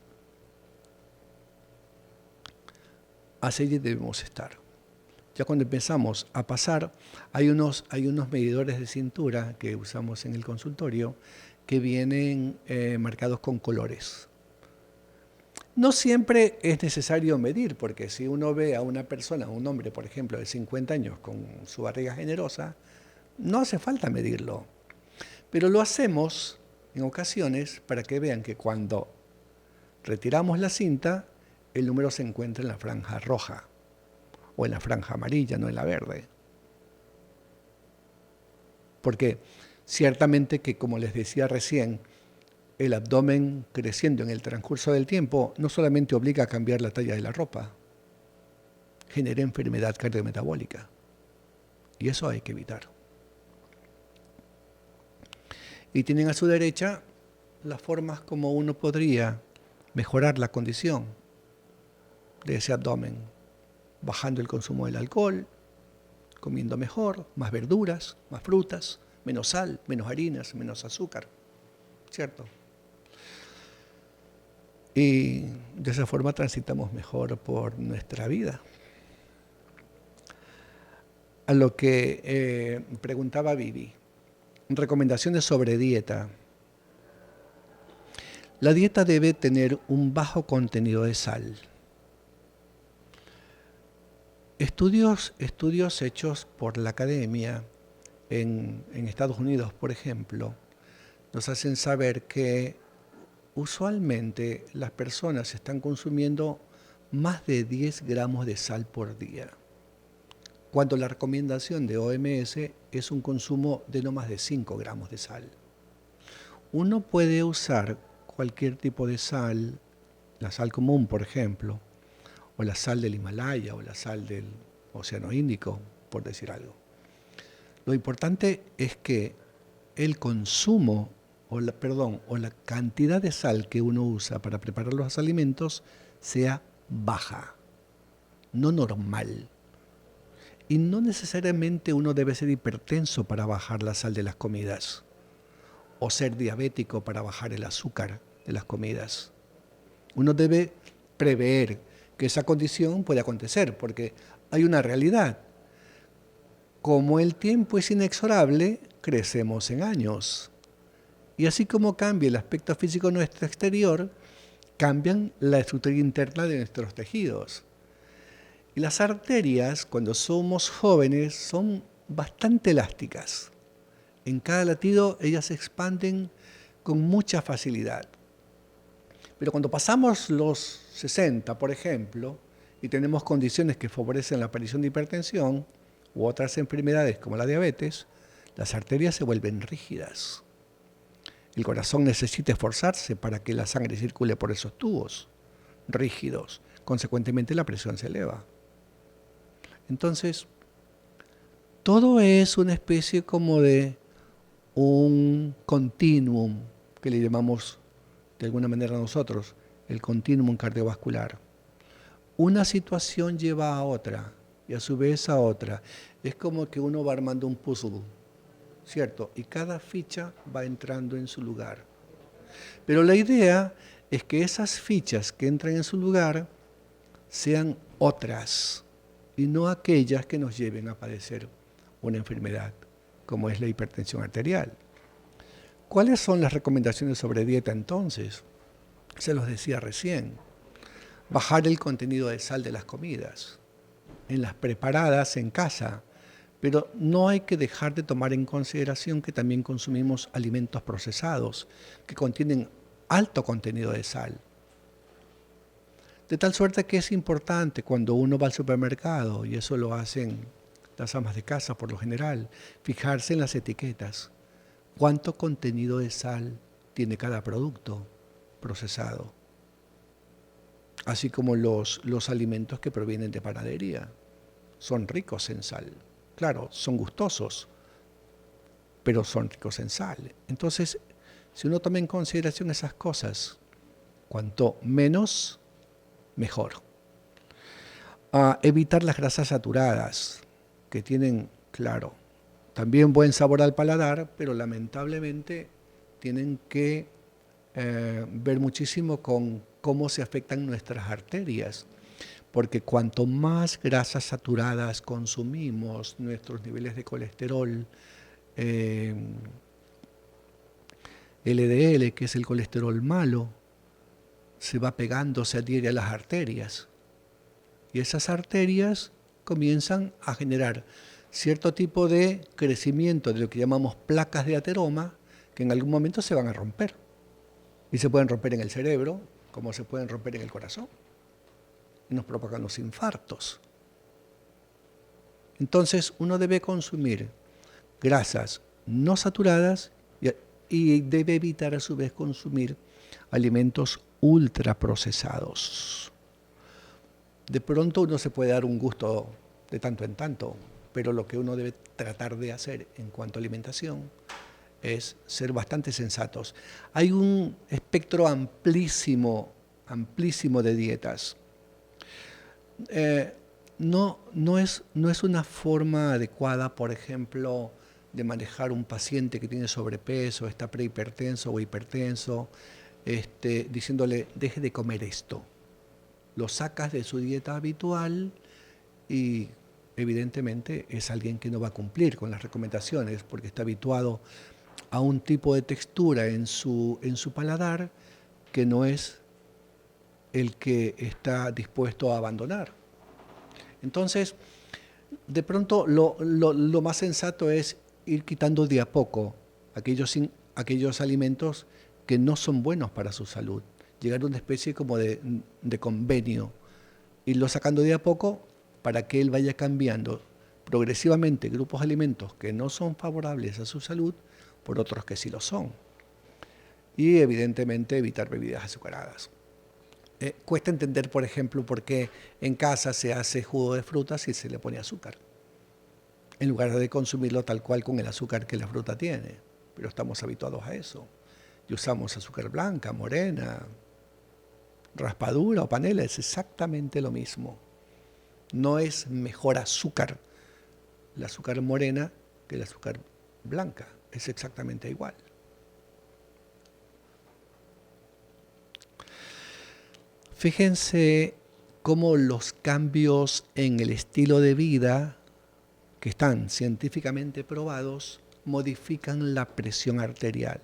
Así debemos estar. Ya cuando empezamos a pasar, hay unos medidores de cintura que usamos en el consultorio que vienen marcados con colores. No siempre es necesario medir, porque si uno ve a una persona, a un hombre, por ejemplo, de 50 años con su barriga generosa, no hace falta medirlo. Pero lo hacemos en ocasiones para que vean que cuando retiramos la cinta, el número se encuentra en la franja roja o en la franja amarilla, no en la verde. Porque ciertamente que, como les decía recién, el abdomen creciendo en el transcurso del tiempo no solamente obliga a cambiar la talla de la ropa, genera enfermedad cardiometabólica. Y eso hay que evitar. Y tienen a su derecha las formas como uno podría mejorar la condición de ese abdomen, bajando el consumo del alcohol, comiendo mejor, más verduras, más frutas, menos sal, menos harinas, menos azúcar, ¿cierto? Y de esa forma transitamos mejor por nuestra vida. A lo que preguntaba Vivi, recomendaciones sobre dieta. La dieta debe tener un bajo contenido de sal. Estudios hechos por la academia en Estados Unidos, por ejemplo, nos hacen saber que usualmente las personas están consumiendo más de 10 gramos de sal por día, cuando la recomendación de OMS es un consumo de no más de 5 gramos de sal. Uno puede usar cualquier tipo de sal, la sal común, por ejemplo, o la sal del Himalaya, o la sal del Océano Índico, por decir algo. Lo importante es que el consumo, o la cantidad de sal que uno usa para preparar los alimentos sea baja, no normal. Y no necesariamente uno debe ser hipertenso para bajar la sal de las comidas, o ser diabético para bajar el azúcar de las comidas. Uno debe prever que esa condición puede acontecer, porque hay una realidad. Como el tiempo es inexorable, crecemos en años. Y así como cambia el aspecto físico de nuestro exterior, cambian la estructura interna de nuestros tejidos. Y las arterias, cuando somos jóvenes, son bastante elásticas. En cada latido ellas se expanden con mucha facilidad. Pero cuando pasamos los 60, por ejemplo, y tenemos condiciones que favorecen la aparición de hipertensión u otras enfermedades como la diabetes, las arterias se vuelven rígidas. El corazón necesita esforzarse para que la sangre circule por esos tubos rígidos. Consecuentemente, la presión se eleva. Entonces, todo es una especie como de un continuum que le llamamos de alguna manera nosotros, el continuum cardiovascular. Una situación lleva a otra y a su vez a otra. Es como que uno va armando un puzzle, ¿cierto? Y cada ficha va entrando en su lugar. Pero la idea es que esas fichas que entran en su lugar sean otras y no aquellas que nos lleven a padecer una enfermedad, como es la hipertensión arterial. ¿Cuáles son las recomendaciones sobre dieta entonces? Se los decía recién. Bajar el contenido de sal de las comidas, en las preparadas en casa, pero no hay que dejar de tomar en consideración que también consumimos alimentos procesados que contienen alto contenido de sal. De tal suerte que es importante cuando uno va al supermercado, y eso lo hacen las amas de casa por lo general, fijarse en las etiquetas. ¿Cuánto contenido de sal tiene cada producto procesado? Así como los alimentos que provienen de panadería. Son ricos en sal. Claro, son gustosos, pero son ricos en sal. Entonces, si uno toma en consideración esas cosas, cuanto menos, mejor. Evitar las grasas saturadas, que tienen, claro, también buen sabor al paladar, pero lamentablemente tienen que ver muchísimo con cómo se afectan nuestras arterias. porque cuanto más grasas saturadas consumimos, nuestros niveles de colesterol, eh, LDL, que es el colesterol malo, se va pegando, se adhiere a las arterias. Y esas arterias comienzan a generar cierto tipo de crecimiento de lo que llamamos placas de ateroma, que en algún momento se van a romper. Y se pueden romper en el cerebro, como se pueden romper en el corazón. Y nos provocan los infartos. Entonces uno debe consumir grasas no saturadas y debe evitar a su vez consumir alimentos ultraprocesados. De pronto uno se puede dar un gusto de tanto en tanto, pero lo que uno debe tratar de hacer en cuanto a alimentación es ser bastante sensatos. Hay un espectro amplísimo de dietas. No es una forma adecuada, por ejemplo, de manejar un paciente que tiene sobrepeso, está prehipertenso o hipertenso, diciéndole, deje de comer esto. Lo sacas de su dieta habitual y evidentemente es alguien que no va a cumplir con las recomendaciones porque está habituado a un tipo de textura en su paladar que no es el que está dispuesto a abandonar. Entonces, de pronto lo más sensato es ir quitando de a poco aquellos alimentos que no son buenos para su salud. Llegar a una especie como de convenio, irlo sacando de a poco para que él vaya cambiando progresivamente grupos de alimentos que no son favorables a su salud por otros que sí lo son. Y evidentemente evitar bebidas azucaradas. Cuesta entender, por ejemplo, por qué en casa se hace jugo de frutas y se le pone azúcar, en lugar de consumirlo tal cual con el azúcar que la fruta tiene. Pero estamos habituados a eso. Y usamos azúcar blanca, morena, raspadura o panela, es exactamente lo mismo. No es mejor azúcar la azúcar morena que la azúcar blanca, es exactamente igual. Fíjense cómo los cambios en el estilo de vida, que están científicamente probados, modifican la presión arterial.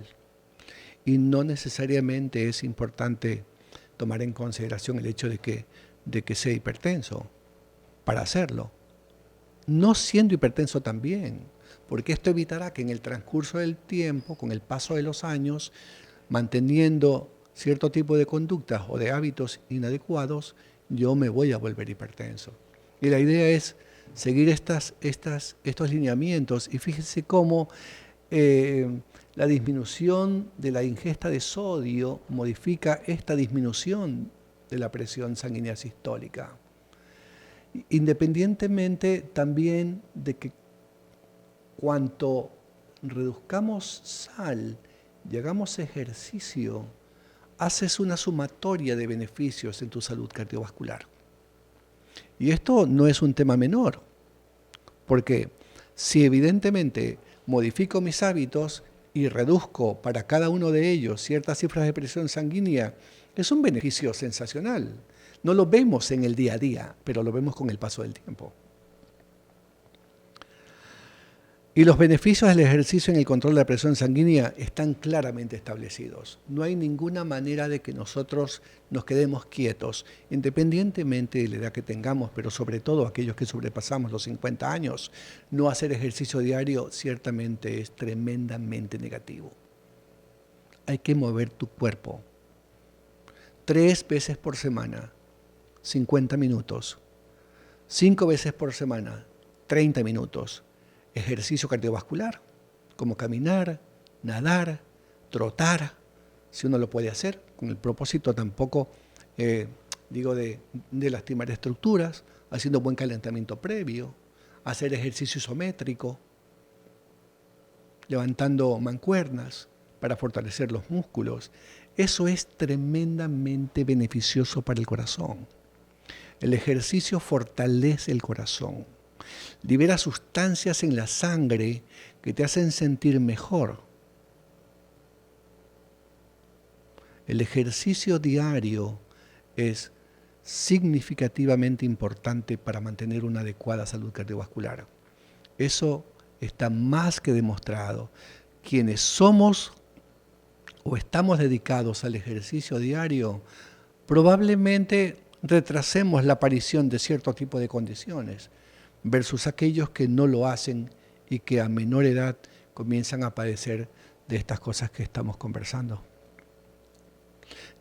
Y no necesariamente es importante tomar en consideración el hecho de que sea hipertenso para hacerlo. No siendo hipertenso también, porque esto evitará que en el transcurso del tiempo, con el paso de los años, manteniendo cierto tipo de conductas o de hábitos inadecuados, yo me voy a volver hipertenso. Y la idea es seguir estos lineamientos y fíjense cómo la disminución de la ingesta de sodio modifica esta disminución de la presión sanguínea sistólica. Independientemente también de que cuanto reduzcamos sal y hagamos ejercicio, haces una sumatoria de beneficios en tu salud cardiovascular. Y esto no es un tema menor, porque si evidentemente modifico mis hábitos y reduzco para cada uno de ellos ciertas cifras de presión sanguínea, es un beneficio sensacional. No lo vemos en el día a día, pero lo vemos con el paso del tiempo. Y los beneficios del ejercicio en el control de la presión sanguínea están claramente establecidos. No hay ninguna manera de que nosotros nos quedemos quietos, independientemente de la edad que tengamos, pero sobre todo aquellos que sobrepasamos los 50 años. No hacer ejercicio diario ciertamente es tremendamente negativo. Hay que mover tu cuerpo 3 veces por semana, 50 minutos. 5 veces por semana, 30 minutos. Ejercicio cardiovascular, como caminar, nadar, trotar, si uno lo puede hacer, con el propósito tampoco, de lastimar estructuras, haciendo buen calentamiento previo, hacer ejercicio isométrico, levantando mancuernas para fortalecer los músculos. Eso es tremendamente beneficioso para el corazón. El ejercicio fortalece el corazón. Libera sustancias en la sangre que te hacen sentir mejor. El ejercicio diario es significativamente importante para mantener una adecuada salud cardiovascular. Eso está más que demostrado. Quienes somos o estamos dedicados al ejercicio diario, probablemente retrasemos la aparición de cierto tipo de condiciones versus aquellos que no lo hacen y que a menor edad comienzan a padecer de estas cosas que estamos conversando.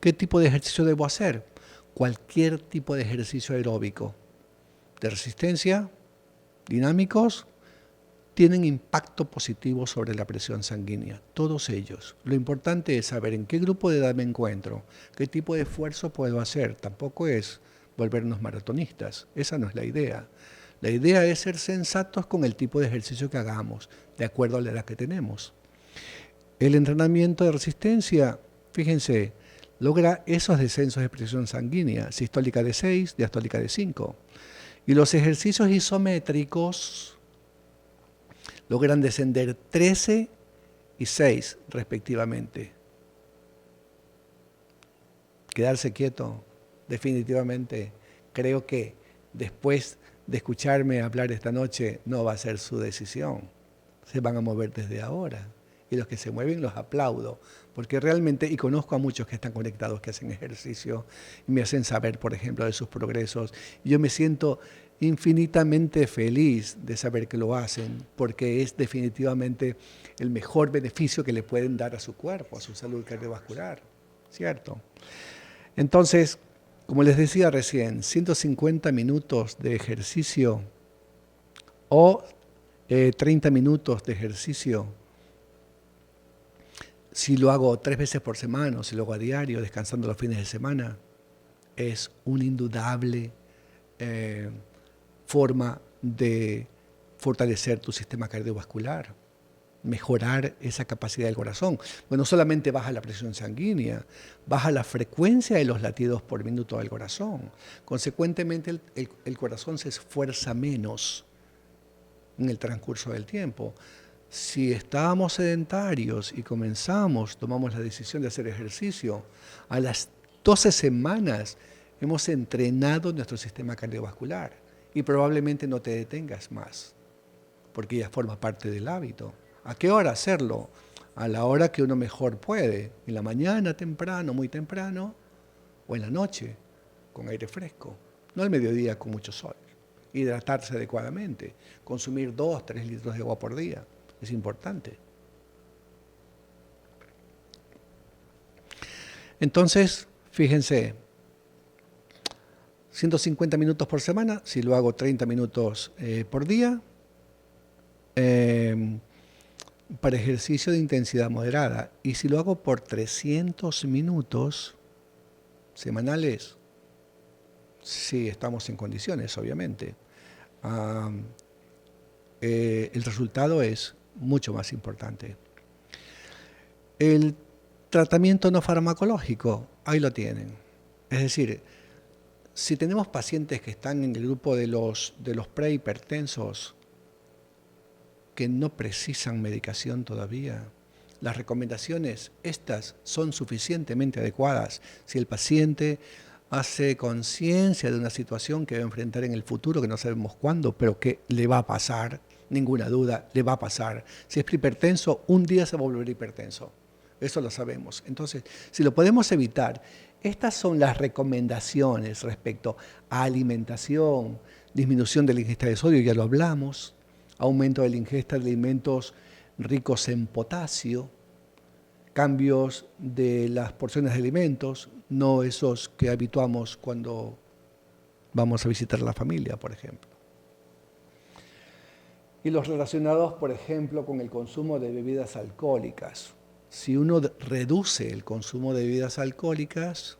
¿Qué tipo de ejercicio debo hacer? Cualquier tipo de ejercicio aeróbico, de resistencia, dinámicos, tienen impacto positivo sobre la presión sanguínea, todos ellos. Lo importante es saber en qué grupo de edad me encuentro, qué tipo de esfuerzo puedo hacer. Tampoco es volvernos maratonistas, esa no es la idea. La idea es ser sensatos con el tipo de ejercicio que hagamos, de acuerdo a la edad que tenemos. El entrenamiento de resistencia, fíjense, logra esos descensos de presión sanguínea, sistólica de 6, diastólica de 5. Y los ejercicios isométricos logran descender 13 y 6 respectivamente. Quedarse quieto, definitivamente, creo que después de escucharme hablar esta noche no va a ser su decisión. Se van a mover desde ahora. Y los que se mueven los aplaudo, porque realmente, y conozco a muchos que están conectados, que hacen ejercicio, y me hacen saber, por ejemplo, de sus progresos. Y yo me siento infinitamente feliz de saber que lo hacen, porque es definitivamente el mejor beneficio que le pueden dar a su cuerpo, a su salud cardiovascular, ¿cierto? Entonces, como les decía recién, 150 minutos de ejercicio o 30 minutos de ejercicio, si lo hago 3 veces por semana o si lo hago a diario, descansando los fines de semana, es una indudable forma de fortalecer tu sistema cardiovascular, mejorar esa capacidad del corazón. Bueno, no solamente baja la presión sanguínea, baja la frecuencia de los latidos por minuto del corazón. Consecuentemente, el corazón se esfuerza menos en el transcurso del tiempo. Si estábamos sedentarios y tomamos la decisión de hacer ejercicio, a las 12 semanas hemos entrenado nuestro sistema cardiovascular y probablemente no te detengas más, porque ya forma parte del hábito. ¿A qué hora hacerlo? A la hora que uno mejor puede, en la mañana temprano, muy temprano, o en la noche, con aire fresco, no al mediodía con mucho sol. Hidratarse adecuadamente, consumir 2-3 litros de agua por día. Es importante. Entonces, fíjense, 150 minutos por semana, si lo hago 30 minutos por día, para ejercicio de intensidad moderada. Y si lo hago por 300 minutos semanales, sí estamos en condiciones, obviamente. El resultado es mucho más importante. El tratamiento no farmacológico, ahí lo tienen. Es decir, si tenemos pacientes que están en el grupo de los prehipertensos que no precisan medicación todavía, las recomendaciones, estas son suficientemente adecuadas si el paciente hace conciencia de una situación que va a enfrentar en el futuro, que no sabemos cuándo, pero que le va a pasar, ninguna duda, le va a pasar. Si es prehipertenso, un día se va a volver hipertenso. Eso lo sabemos. Entonces, si lo podemos evitar, estas son las recomendaciones respecto a alimentación, disminución de la ingesta de sodio, ya lo hablamos, aumento de la ingesta de alimentos ricos en potasio, cambios de las porciones de alimentos, no esos que habituamos cuando vamos a visitar a la familia, por ejemplo. Y los relacionados, por ejemplo, con el consumo de bebidas alcohólicas. Si uno reduce el consumo de bebidas alcohólicas,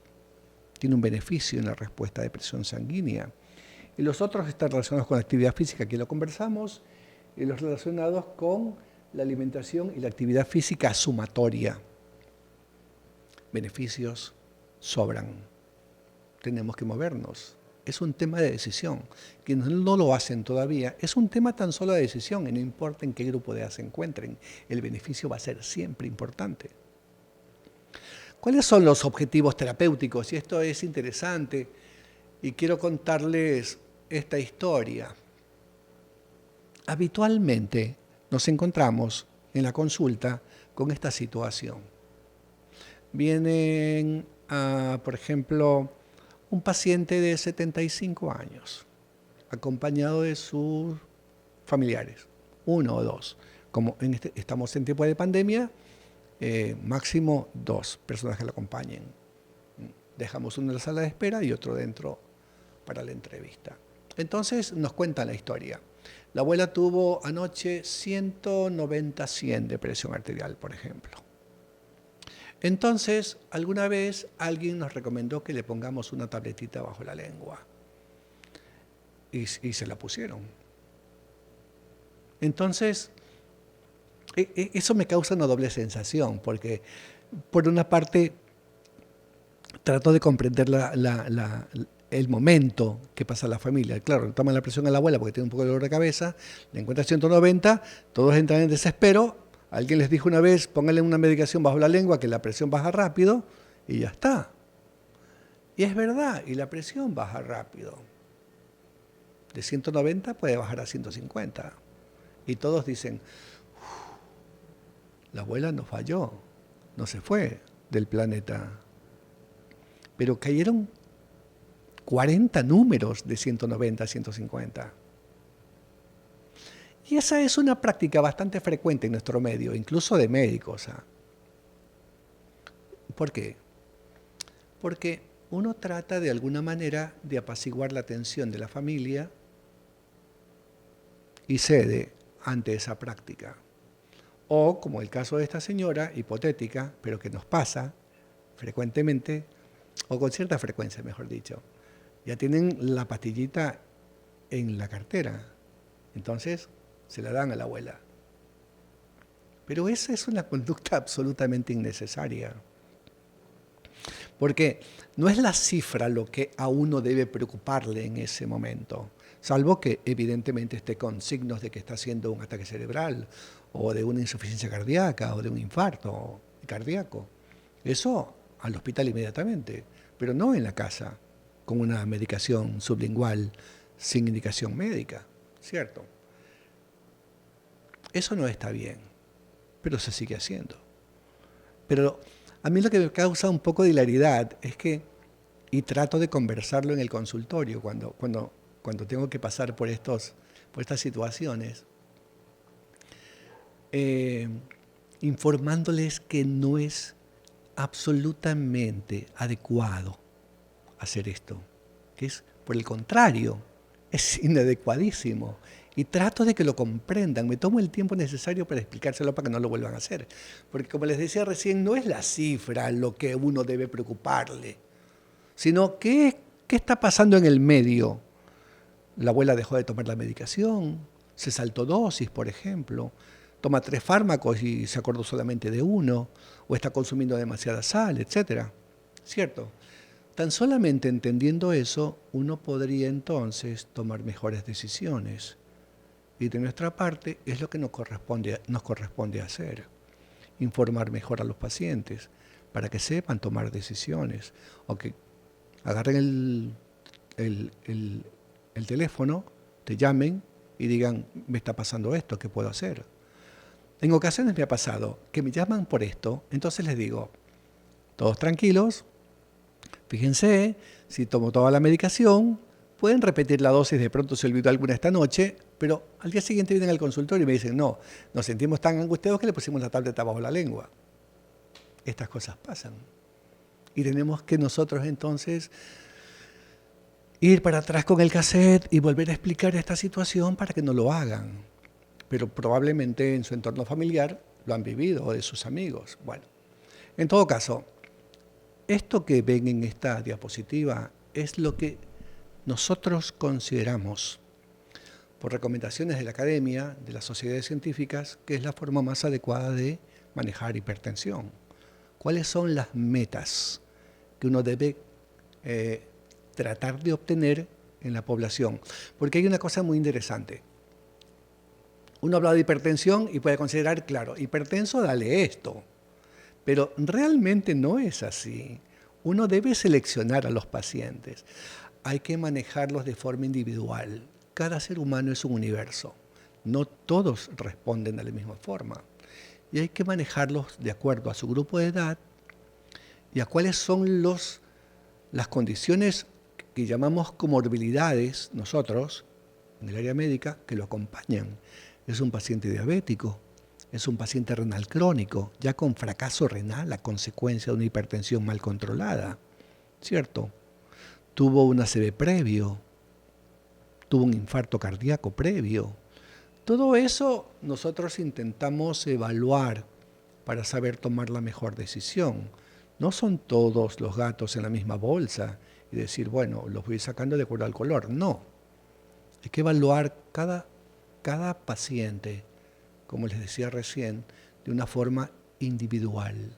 tiene un beneficio en la respuesta de presión sanguínea. Y los otros están relacionados con la actividad física, que lo conversamos, y los relacionados con la alimentación y la actividad física sumatoria. Beneficios sobran. Tenemos que movernos. Es un tema de decisión. Quienes no lo hacen todavía, es un tema tan solo de decisión, y no importa en qué grupo de edad se encuentren, el beneficio va a ser siempre importante. ¿Cuáles son los objetivos terapéuticos? Y esto es interesante. y quiero contarles esta historia. Habitualmente nos encontramos en la consulta con esta situación. Vienen, por ejemplo, un paciente de 75 años, acompañado de sus familiares, uno o dos. Como estamos en tiempo de pandemia, máximo 2 personas que lo acompañen. Dejamos uno en la sala de espera y otro dentro para la entrevista. Entonces nos cuentan la historia. La abuela tuvo anoche 190/100 de presión arterial, por ejemplo. Entonces, alguna vez alguien nos recomendó que le pongamos una tabletita bajo la lengua. Y se la pusieron. Entonces, eso me causa una doble sensación, porque por una parte trato de comprender el momento que pasa la familia. Claro, toman la presión a la abuela porque tiene un poco de dolor de cabeza, le encuentra 190, todos entran en desespero. Alguien les dijo una vez, pónganle una medicación bajo la lengua que la presión baja rápido y ya está. Y es verdad, y la presión baja rápido. De 190 puede bajar a 150. Y todos dicen, la abuela no falló, no se fue del planeta. Pero cayeron 40 números de 190 a 150. Y esa es una práctica bastante frecuente en nuestro medio, incluso de médicos. ¿Por qué? Porque uno trata de alguna manera de apaciguar la tensión de la familia y cede ante esa práctica. O, como el caso de esta señora, hipotética, pero que nos pasa frecuentemente, o con cierta frecuencia, mejor dicho, ya tienen la pastillita en la cartera. Entonces, se la dan a la abuela. Pero esa es una conducta absolutamente innecesaria. Porque no es la cifra lo que a uno debe preocuparle en ese momento, salvo que evidentemente esté con signos de que está haciendo un ataque cerebral, o de una insuficiencia cardíaca, o de un infarto cardíaco. Eso al hospital inmediatamente, pero no en la casa, con una medicación sublingual sin indicación médica, ¿cierto? Eso no está bien, pero se sigue haciendo. Pero a mí lo que me causa un poco de hilaridad es que, y trato de conversarlo en el consultorio cuando tengo que pasar por estas situaciones, informándoles que no es absolutamente adecuado hacer esto, que es, por el contrario, es inadecuadísimo. Y trato de que lo comprendan, me tomo el tiempo necesario para explicárselo para que no lo vuelvan a hacer. Porque como les decía recién, no es la cifra lo que uno debe preocuparle, sino qué está pasando en el medio. La abuela dejó de tomar la medicación, se saltó dosis, por ejemplo, toma 3 fármacos y se acordó solamente de uno, o está consumiendo demasiada sal, etc. ¿Cierto? Tan solamente entendiendo eso, uno podría entonces tomar mejores decisiones. Y de nuestra parte es lo que nos corresponde hacer, informar mejor a los pacientes para que sepan tomar decisiones, o que agarren el teléfono, te llamen y digan, me está pasando esto, ¿qué puedo hacer? En ocasiones me ha pasado que me llaman por esto, entonces les digo, todos tranquilos, fíjense, si tomo toda la medicación, pueden repetir la dosis, de pronto se olvidó alguna esta noche, pero al día siguiente vienen al consultorio y me dicen, no, nos sentimos tan angustiados que le pusimos la tableta bajo la lengua. Estas cosas pasan. Y tenemos que nosotros entonces ir para atrás con el cassette y volver a explicar esta situación para que no lo hagan. Pero probablemente en su entorno familiar lo han vivido, o de sus amigos. Bueno, en todo caso, esto que ven en esta diapositiva es lo que nosotros consideramos, por recomendaciones de la academia, de las sociedades científicas, que es la forma más adecuada de manejar hipertensión. ¿Cuáles son las metas que uno debe tratar de obtener en la población? Porque hay una cosa muy interesante. Uno habla de hipertensión y puede considerar, claro, hipertenso, dale esto. Pero realmente no es así. Uno debe seleccionar a los pacientes. hay que manejarlos de forma individual. Cada ser humano es un universo. No todos responden de la misma forma. Y hay que manejarlos de acuerdo a su grupo de edad y a cuáles son las condiciones que llamamos comorbilidades nosotros, en el área médica, que lo acompañan. Es un paciente diabético, es un paciente renal crónico, ya con fracaso renal a consecuencia de una hipertensión mal controlada, ¿cierto? Tuvo un ACV previo, tuvo un infarto cardíaco previo. Todo eso nosotros intentamos evaluar para saber tomar la mejor decisión. No son todos los gatos en la misma bolsa y decir, bueno, los voy sacando de acuerdo al color. No. Hay que evaluar cada paciente, como les decía recién, de una forma individual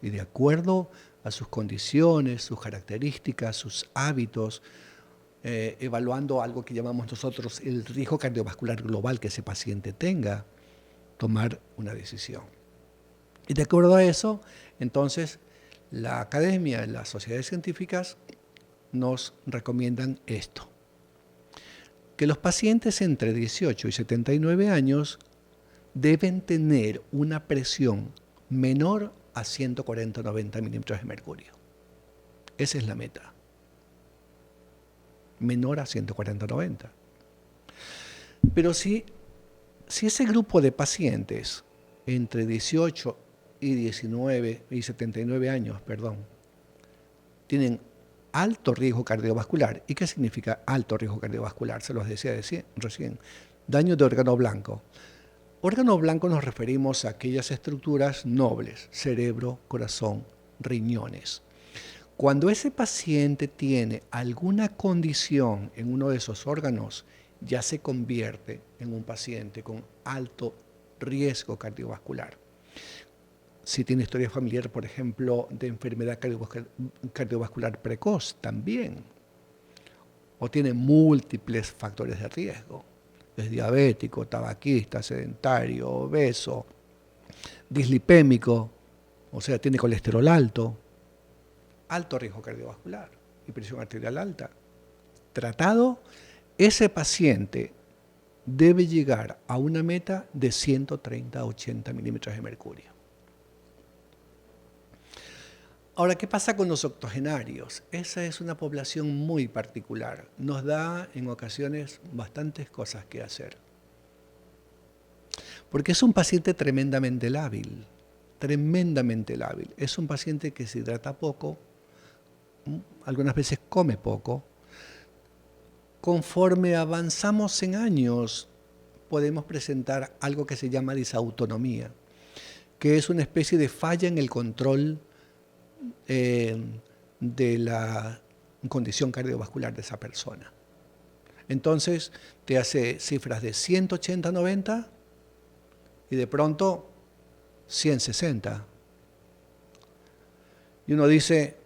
y de acuerdo a sus condiciones, sus características, sus hábitos, evaluando algo que llamamos nosotros el riesgo cardiovascular global que ese paciente tenga, tomar una decisión. Y de acuerdo a eso, entonces, la academia, las sociedades científicas nos recomiendan esto, que los pacientes entre 18 y 79 años deben tener una presión menor a 140-90 milímetros de mercurio. Esa es la meta. Menor a 140-90. Pero si ese grupo de pacientes entre 18 y 19 y 79 años, tienen alto riesgo cardiovascular. ¿Y qué significa alto riesgo cardiovascular? Se los decía recién. Daño de órgano blanco. Órgano blanco nos referimos a aquellas estructuras nobles, cerebro, corazón, riñones. Cuando ese paciente tiene alguna condición en uno de esos órganos, ya se convierte en un paciente con alto riesgo cardiovascular. Si tiene historia familiar, por ejemplo, de enfermedad cardiovascular precoz, también. O tiene múltiples factores de riesgo. Es diabético, tabaquista, sedentario, obeso, dislipémico, o sea, tiene colesterol alto, alto riesgo cardiovascular y presión arterial alta. Tratado, ese paciente debe llegar a una meta de 130 a 80 milímetros de mercurio. Ahora, ¿qué pasa con los octogenarios? Esa es una población muy particular. Nos da en ocasiones bastantes cosas que hacer. Porque es un paciente tremendamente lábil, tremendamente lábil. Es un paciente que se hidrata poco, algunas veces come poco. Conforme avanzamos en años, podemos presentar algo que se llama disautonomía, que es una especie de falla en el control de la condición cardiovascular de esa persona. Entonces te hace cifras de 180-90 y de pronto 160. Y uno dice,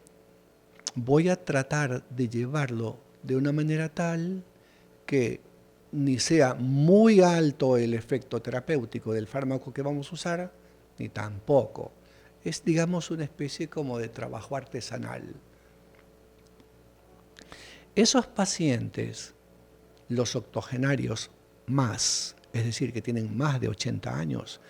voy a tratar de llevarlo de una manera tal que ni sea muy alto el efecto terapéutico del fármaco que vamos a usar, ni tampoco. Es, digamos, una especie como de trabajo artesanal. Esos pacientes, los octogenarios más, es decir, que tienen más de 80 años,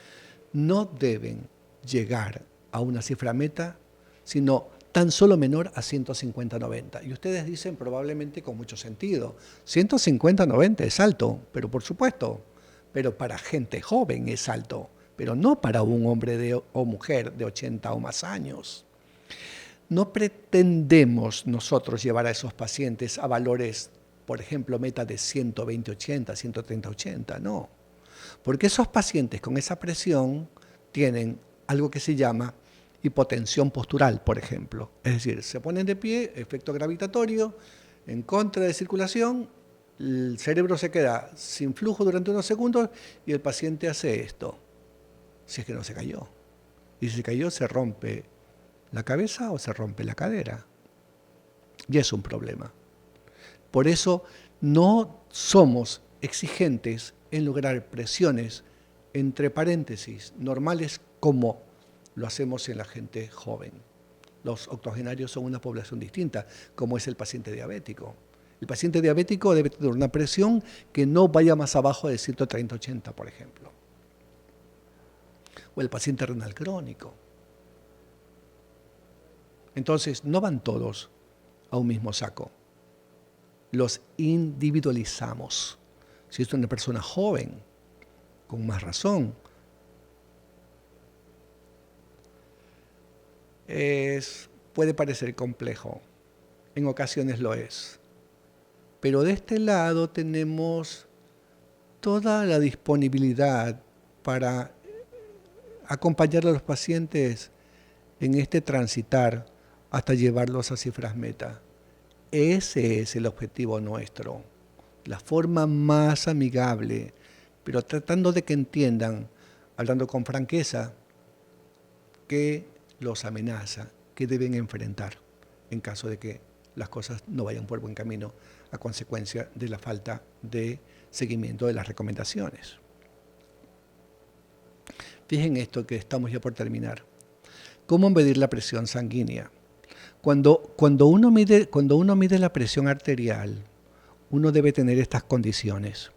no deben llegar a una cifra meta, sino tan solo menor a 150-90. Y ustedes dicen probablemente con mucho sentido, 150-90 es alto, pero por supuesto, pero para gente joven es alto, pero no para un hombre o mujer de 80 o más años. No pretendemos nosotros llevar a esos pacientes a valores, por ejemplo, meta de 120-80, 130-80, no. Porque esos pacientes con esa presión tienen algo que se llama hipotensión postural, por ejemplo. Es decir, se ponen de pie, efecto gravitatorio, en contra de circulación, el cerebro se queda sin flujo durante unos segundos y el paciente hace esto, si es que no se cayó. Y si se cayó, se rompe la cabeza o se rompe la cadera. Y es un problema. Por eso no somos exigentes en lograr presiones, entre paréntesis, normales como lo hacemos en la gente joven. Los octogenarios son una población distinta, como es el paciente diabético. El paciente diabético debe tener una presión que no vaya más abajo de 130/80, por ejemplo. O el paciente renal crónico. Entonces, no van todos a un mismo saco. Los individualizamos. Si es una persona joven, con más razón, puede parecer complejo. En ocasiones lo es. Pero de este lado tenemos toda la disponibilidad para acompañar a los pacientes en este transitar hasta llevarlos a cifras meta. Ese es el objetivo nuestro, la forma más amigable, pero tratando de que entiendan, hablando con franqueza, que los amenaza, que deben enfrentar en caso de que las cosas no vayan por buen camino a consecuencia de la falta de seguimiento de las recomendaciones. Fíjense esto que estamos ya por terminar. ¿Cómo medir la presión sanguínea? Cuando uno mide la presión arterial, uno debe tener estas condiciones.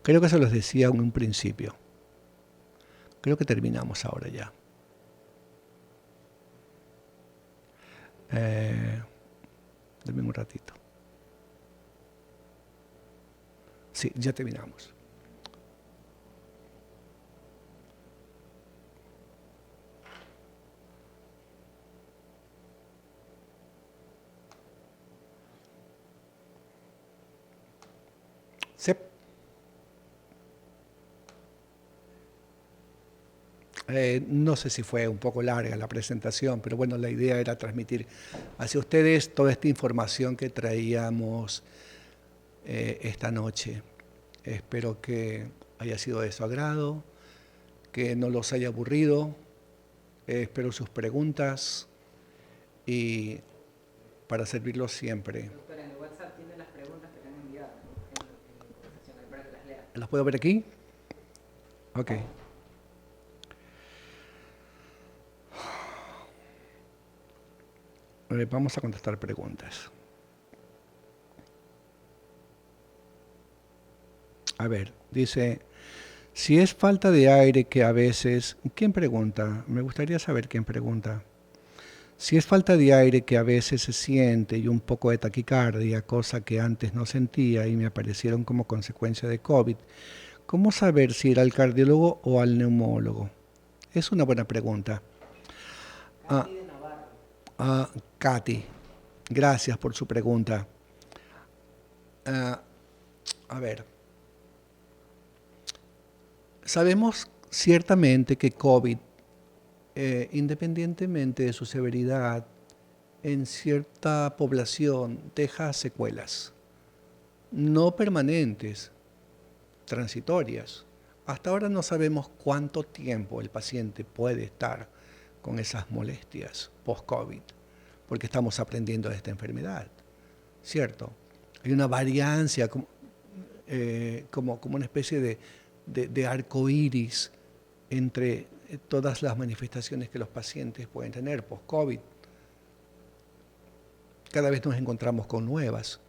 Creo que se los decía en un principio. Creo que terminamos ahora ya. Denme un ratito. Sí, ya terminamos. Sí. No sé si fue un poco larga la presentación, pero bueno, la idea era transmitir hacia ustedes toda esta información que traíamos esta noche. Espero que haya sido de su agrado, que no los haya aburrido. Espero sus preguntas y para servirlos siempre. Doctora, en el WhatsApp tiene las preguntas que le han enviado en conversación, para que las lea. ¿Las puedo ver aquí? Ok. Vamos a contestar preguntas. A ver, dice, si es falta de aire que a veces... ¿Quién pregunta? Me gustaría saber quién pregunta. Si es falta de aire que a veces se siente y un poco de taquicardia, cosa que antes no sentía y me aparecieron como consecuencia de COVID, ¿cómo saber si ir al cardiólogo o al neumólogo? Es una buena pregunta. Katy de Navarro. Katy, gracias por su pregunta. A ver, sabemos ciertamente que COVID, independientemente de su severidad, en cierta población deja secuelas, no permanentes, transitorias. Hasta ahora no sabemos cuánto tiempo el paciente puede estar con esas molestias post-COVID, porque estamos aprendiendo de esta enfermedad, ¿cierto? Hay una variancia como una especie de arco iris entre todas las manifestaciones que los pacientes pueden tener post-COVID. Cada vez nos encontramos con nuevas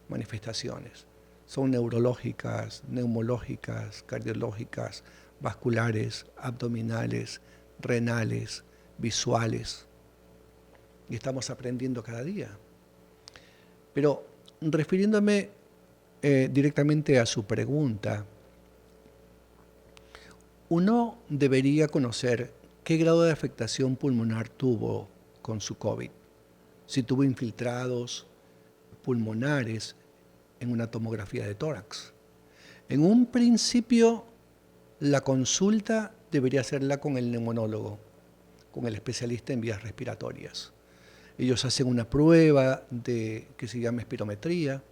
manifestaciones. Son neurológicas, neumológicas, cardiológicas, vasculares, abdominales, renales, visuales. Y estamos aprendiendo cada día. Pero refiriéndome directamente a su pregunta, uno debería conocer qué grado de afectación pulmonar tuvo con su COVID. Si tuvo infiltrados pulmonares en una tomografía de tórax. En un principio, la consulta debería hacerla con el neumonólogo, con el especialista en vías respiratorias. Ellos hacen una prueba que se llama espirometría.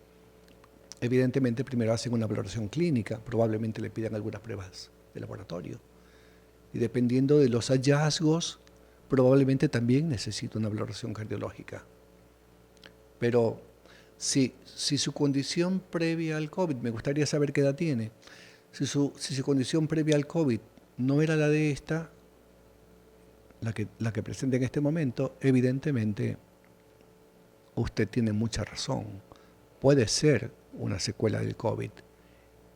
Evidentemente, primero hacen una valoración clínica, probablemente le pidan algunas pruebas de laboratorio. Y dependiendo de los hallazgos, probablemente también necesita una valoración cardiológica. Pero si su condición previa al COVID, me gustaría saber qué edad tiene, si su condición previa al COVID no era la de esta, la que presenta en este momento, evidentemente usted tiene mucha razón. Puede ser una secuela del COVID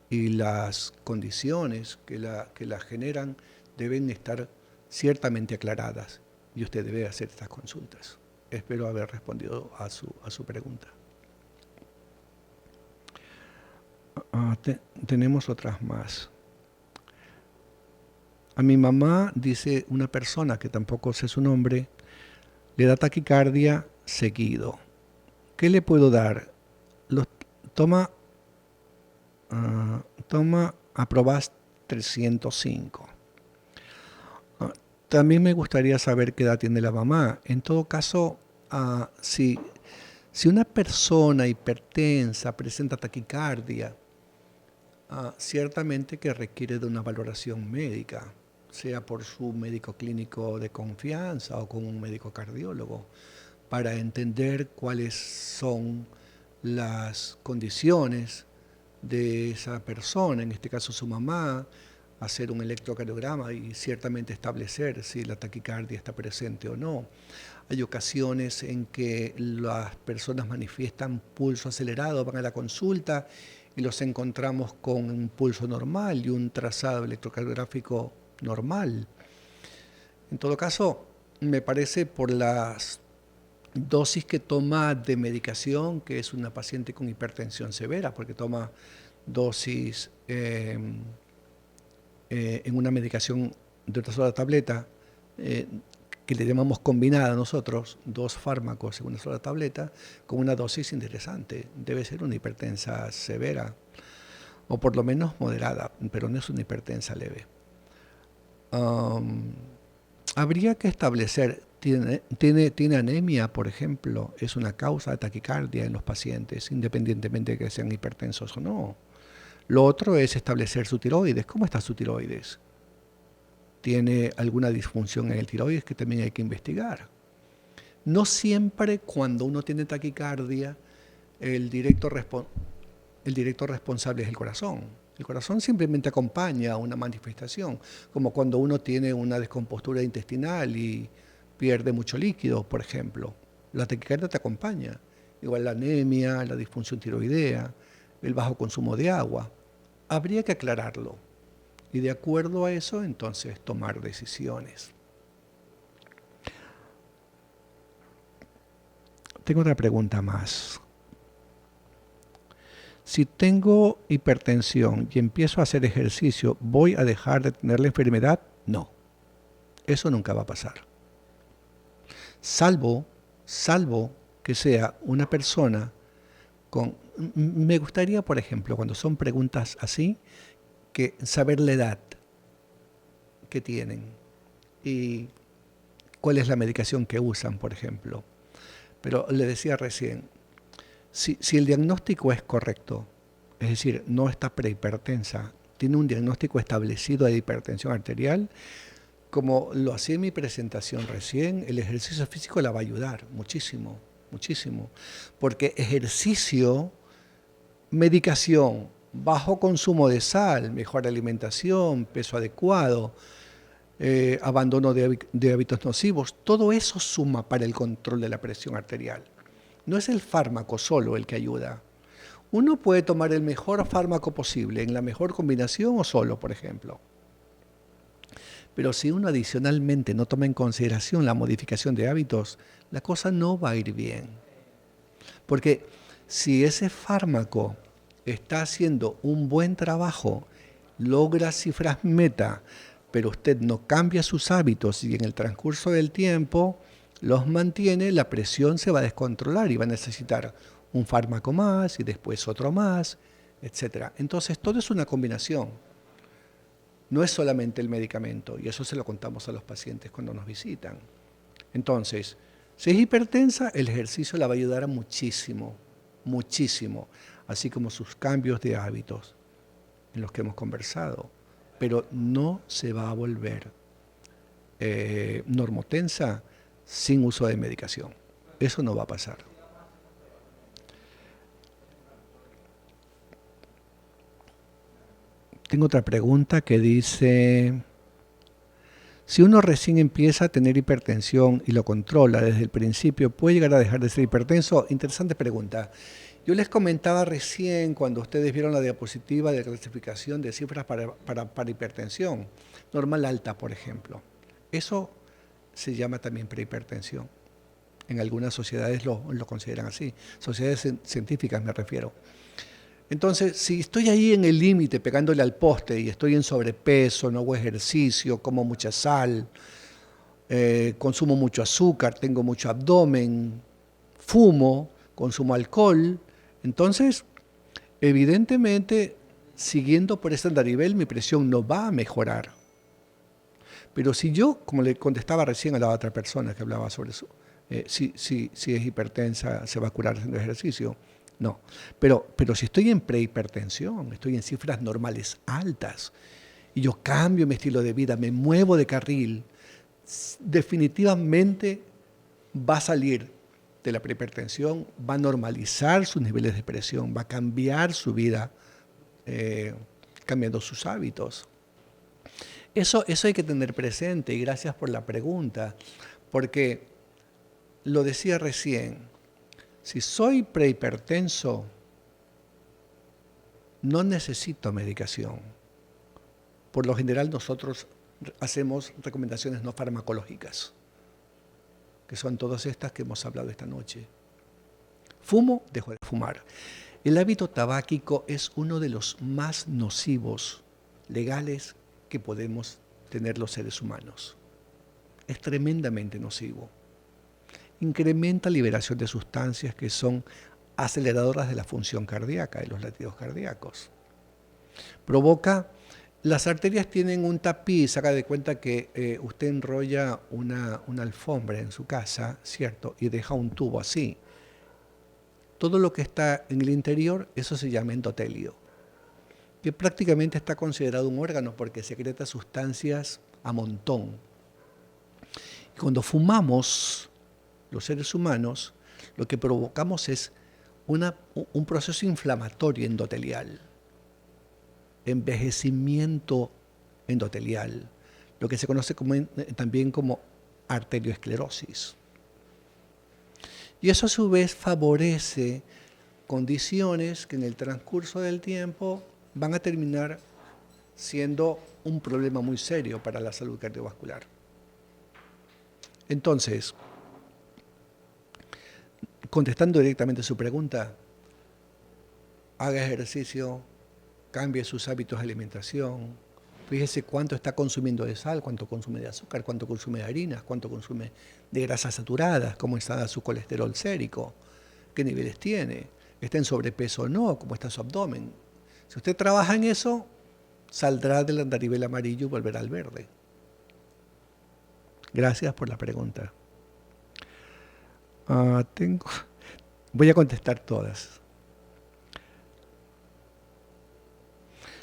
y las condiciones que la generan deben estar ciertamente aclaradas y usted debe hacer estas consultas. Espero haber respondido a su pregunta. Tenemos otras más. A mi mamá, dice una persona que tampoco sé su nombre, le da taquicardia seguido. ¿Qué le puedo dar? Los, toma toma Aprobast 305. También me gustaría saber qué edad tiene la mamá. En todo caso, si una persona hipertensa presenta taquicardia, ciertamente que requiere de una valoración médica, sea por su médico clínico de confianza o con un médico cardiólogo, para entender cuáles son las condiciones de esa persona, en este caso su mamá, hacer un electrocardiograma y ciertamente establecer si la taquicardia está presente o no. Hay ocasiones en que las personas manifiestan pulso acelerado, van a la consulta y los encontramos con un pulso normal y un trazado electrocardiográfico normal. En todo caso, me parece por las dosis que toma de medicación, que es una paciente con hipertensión severa, porque toma dosis en una medicación de una sola tableta, que le llamamos combinada nosotros, 2 fármacos en una sola tableta, con una dosis interesante. Debe ser una hipertensa severa, o por lo menos moderada, pero no es una hipertensa leve. Habría que establecer, tiene anemia, por ejemplo, es una causa de taquicardia en los pacientes, independientemente de que sean hipertensos o no. Lo otro es establecer su tiroides. ¿Cómo está su tiroides? ¿Tiene alguna disfunción en el tiroides que también hay que investigar? No siempre cuando uno tiene taquicardia, el directo responsable es el corazón. El corazón simplemente acompaña una manifestación, como cuando uno tiene una descompostura intestinal y pierde mucho líquido, por ejemplo. La taquicardia te acompaña. Igual la anemia, la disfunción tiroidea, el bajo consumo de agua. Habría que aclararlo y de acuerdo a eso entonces tomar decisiones. Tengo otra pregunta más. Si tengo hipertensión y empiezo a hacer ejercicio, ¿voy a dejar de tener la enfermedad? No, eso nunca va a pasar. Salvo que sea una persona con... Me gustaría, por ejemplo, cuando son preguntas así, que saber la edad que tienen y cuál es la medicación que usan, por ejemplo. Pero le decía recién, si el diagnóstico es correcto, es decir, no está prehipertensa, tiene un diagnóstico establecido de hipertensión arterial, como lo hacía en mi presentación recién, el ejercicio físico la va a ayudar muchísimo, muchísimo. Porque ejercicio, medicación, bajo consumo de sal, mejor alimentación, peso adecuado, abandono de hábitos nocivos, todo eso suma para el control de la presión arterial. No es el fármaco solo el que ayuda. Uno puede tomar el mejor fármaco posible, en la mejor combinación o solo, por ejemplo. Pero si uno adicionalmente no toma en consideración la modificación de hábitos, la cosa no va a ir bien. Porque si ese fármaco está haciendo un buen trabajo, logra cifras meta, pero usted no cambia sus hábitos y en el transcurso del tiempo los mantiene, la presión se va a descontrolar y va a necesitar un fármaco más y después otro más, etc. Entonces todo es una combinación. No es solamente el medicamento, y eso se lo contamos a los pacientes cuando nos visitan. Entonces, si es hipertensa, el ejercicio la va a ayudar muchísimo, muchísimo, así como sus cambios de hábitos en los que hemos conversado. Pero no se va a volver normotensa sin uso de medicación. Eso no va a pasar. Tengo otra pregunta que dice, Si uno recién empieza a tener hipertensión y lo controla desde el principio, ¿puede llegar a dejar de ser hipertenso? Interesante pregunta. Yo les comentaba recién, cuando ustedes vieron la diapositiva de clasificación de cifras para hipertensión, normal alta, por ejemplo. Eso se llama también prehipertensión. En algunas sociedades lo consideran así, sociedades científicas me refiero. Entonces, si estoy ahí en el límite pegándole al poste y estoy en sobrepeso, no hago ejercicio, como mucha sal, consumo mucho azúcar, tengo mucho abdomen, fumo, consumo alcohol, entonces, evidentemente, siguiendo por ese andarivel, mi presión no va a mejorar. Pero si yo, como le contestaba recién a la otra persona que hablaba sobre eso, si es hipertensa, se va a curar haciendo ejercicio. No, pero si estoy en prehipertensión, estoy en cifras normales altas, y yo cambio mi estilo de vida, me muevo de carril, definitivamente va a salir de la prehipertensión, va a normalizar sus niveles de presión, va a cambiar su vida, cambiando sus hábitos. Eso hay que tener presente, y gracias por la pregunta, porque lo decía recién, si soy prehipertenso, no necesito medicación. Por lo general nosotros hacemos recomendaciones no farmacológicas, que son todas estas que hemos hablado esta noche. Fumo, dejo de fumar. El hábito tabáquico es uno de los más nocivos legales que podemos tener los seres humanos. Es tremendamente nocivo. Incrementa liberación de sustancias que son aceleradoras de la función cardíaca, de los latidos cardíacos. Provoca, las arterias tienen un tapiz, haga de cuenta que usted enrolla una alfombra en su casa, ¿cierto? Y deja un tubo así. Todo lo que está en el interior, eso se llama endotelio, que prácticamente está considerado un órgano porque secreta sustancias a montón. Y cuando fumamos, los seres humanos, lo que provocamos es un proceso inflamatorio endotelial, envejecimiento endotelial, lo que se conoce también como arterioesclerosis. Y eso a su vez favorece condiciones que en el transcurso del tiempo van a terminar siendo un problema muy serio para la salud cardiovascular. Entonces, contestando directamente a su pregunta, haga ejercicio, cambie sus hábitos de alimentación, fíjese cuánto está consumiendo de sal, cuánto consume de azúcar, cuánto consume de harinas, cuánto consume de grasas saturadas, cómo está su colesterol sérico, qué niveles tiene, está en sobrepeso o no, cómo está su abdomen. Si usted trabaja en eso, saldrá del andarivel amarillo y volverá al verde. Gracias por la pregunta. Voy a contestar todas.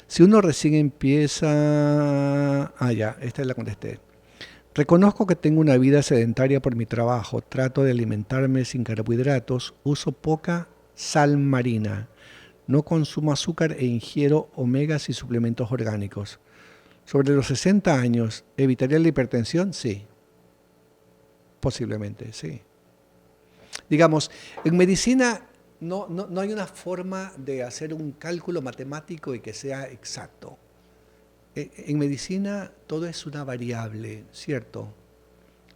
Si uno recién empieza... ya, esta la contesté. Reconozco que tengo una vida sedentaria por mi trabajo, trato de alimentarme sin carbohidratos, uso poca sal marina, no consumo azúcar e ingiero omegas y suplementos orgánicos. Sobre los 60 años, ¿evitaría la hipertensión? Sí. Posiblemente, sí. Digamos, en medicina no hay una forma de hacer un cálculo matemático y que sea exacto. En medicina todo es una variable, ¿cierto?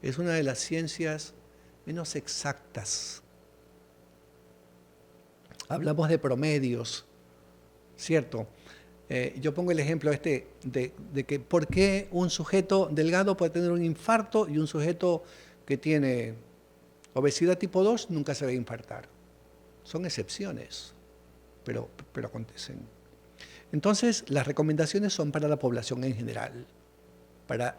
Es una de las ciencias menos exactas. Hablamos de promedios, ¿cierto? Yo pongo el ejemplo de que por qué un sujeto delgado puede tener un infarto y un sujeto que tiene obesidad tipo 2 nunca se va a infartar. Son excepciones, pero acontecen. Entonces, las recomendaciones son para la población en general, para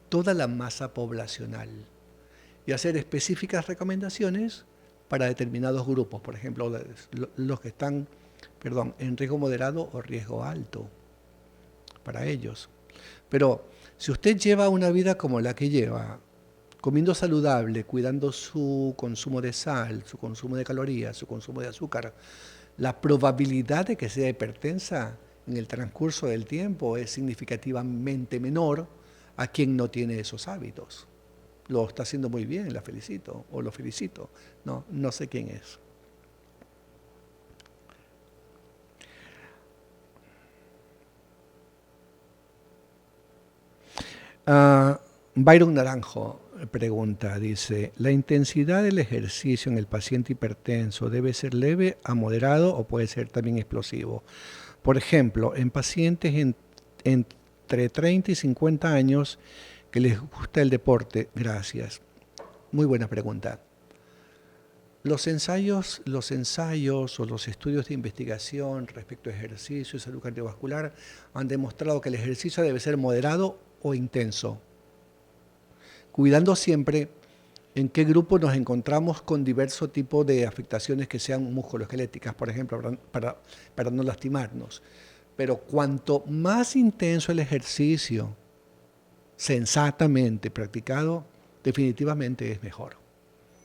toda la masa poblacional, y hacer específicas recomendaciones para determinados grupos, por ejemplo, los que están, en riesgo moderado o riesgo alto, para ellos. Pero si usted lleva una vida como la que lleva, comiendo saludable, cuidando su consumo de sal, su consumo de calorías, su consumo de azúcar, la probabilidad de que sea hipertensa en el transcurso del tiempo es significativamente menor a quien no tiene esos hábitos. Lo está haciendo muy bien, la felicito o lo felicito. No, no sé quién es. Byron Naranjo pregunta, dice, ¿la intensidad del ejercicio en el paciente hipertenso debe ser leve a moderado o puede ser también explosivo? Por ejemplo, en pacientes entre 30 y 50 años que les gusta el deporte. Gracias. Muy buena pregunta. Los ensayos o los estudios de investigación respecto a ejercicio y salud cardiovascular han demostrado que el ejercicio debe ser moderado o intenso, cuidando siempre en qué grupo nos encontramos con diverso tipo de afectaciones que sean musculoesqueléticas, por ejemplo, para no lastimarnos. Pero cuanto más intenso el ejercicio, sensatamente practicado, definitivamente es mejor.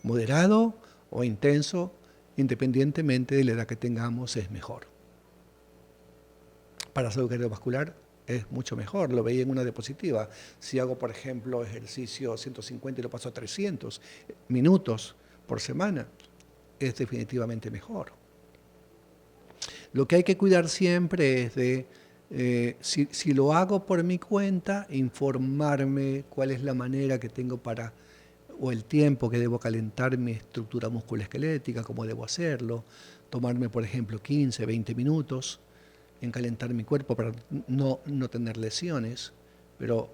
Moderado o intenso, independientemente de la edad que tengamos, es mejor. Para salud cardiovascular es mucho mejor, lo veía en una diapositiva. Si hago, por ejemplo, ejercicio 150 y lo paso a 300 minutos por semana, es definitivamente mejor. Lo que hay que cuidar siempre es de, si lo hago por mi cuenta, informarme cuál es la manera que tengo para, o el tiempo que debo calentar mi estructura musculoesquelética, cómo debo hacerlo, tomarme, por ejemplo, 15, 20 minutos en calentar mi cuerpo para no tener lesiones, pero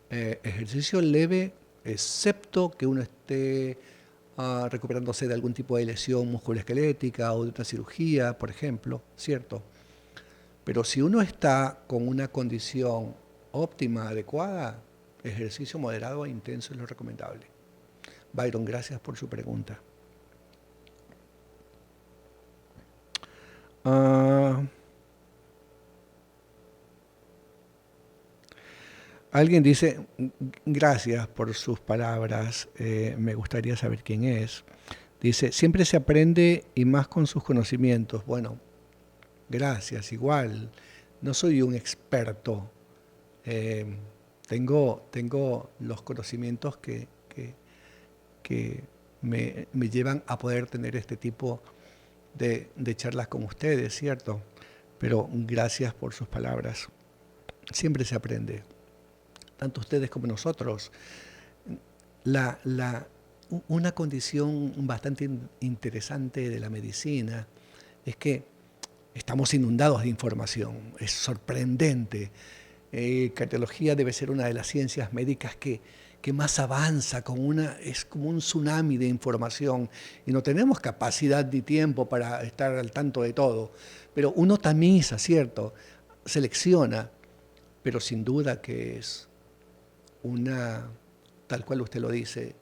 ejercicio leve, excepto que uno esté recuperándose de algún tipo de lesión musculoesquelética o de otra cirugía, por ejemplo, ¿cierto? Pero si uno está con una condición óptima, adecuada, ejercicio moderado e intenso es lo recomendable. Byron, gracias por su pregunta. Alguien dice, gracias por sus palabras, me gustaría saber quién es. Dice, siempre se aprende y más con sus conocimientos. Bueno, gracias, igual. No soy un experto. Tengo los conocimientos que me llevan a poder tener este tipo de charlas con ustedes, ¿cierto? Pero gracias por sus palabras. Siempre se aprende, tanto ustedes como nosotros. Una condición bastante interesante de la medicina es que estamos inundados de información, es sorprendente. Cardiología debe ser una de las ciencias médicas que más avanza, es como un tsunami de información y no tenemos capacidad ni tiempo para estar al tanto de todo. Pero uno tamiza, ¿cierto? Selecciona, pero sin duda que es tal cual usted lo dice,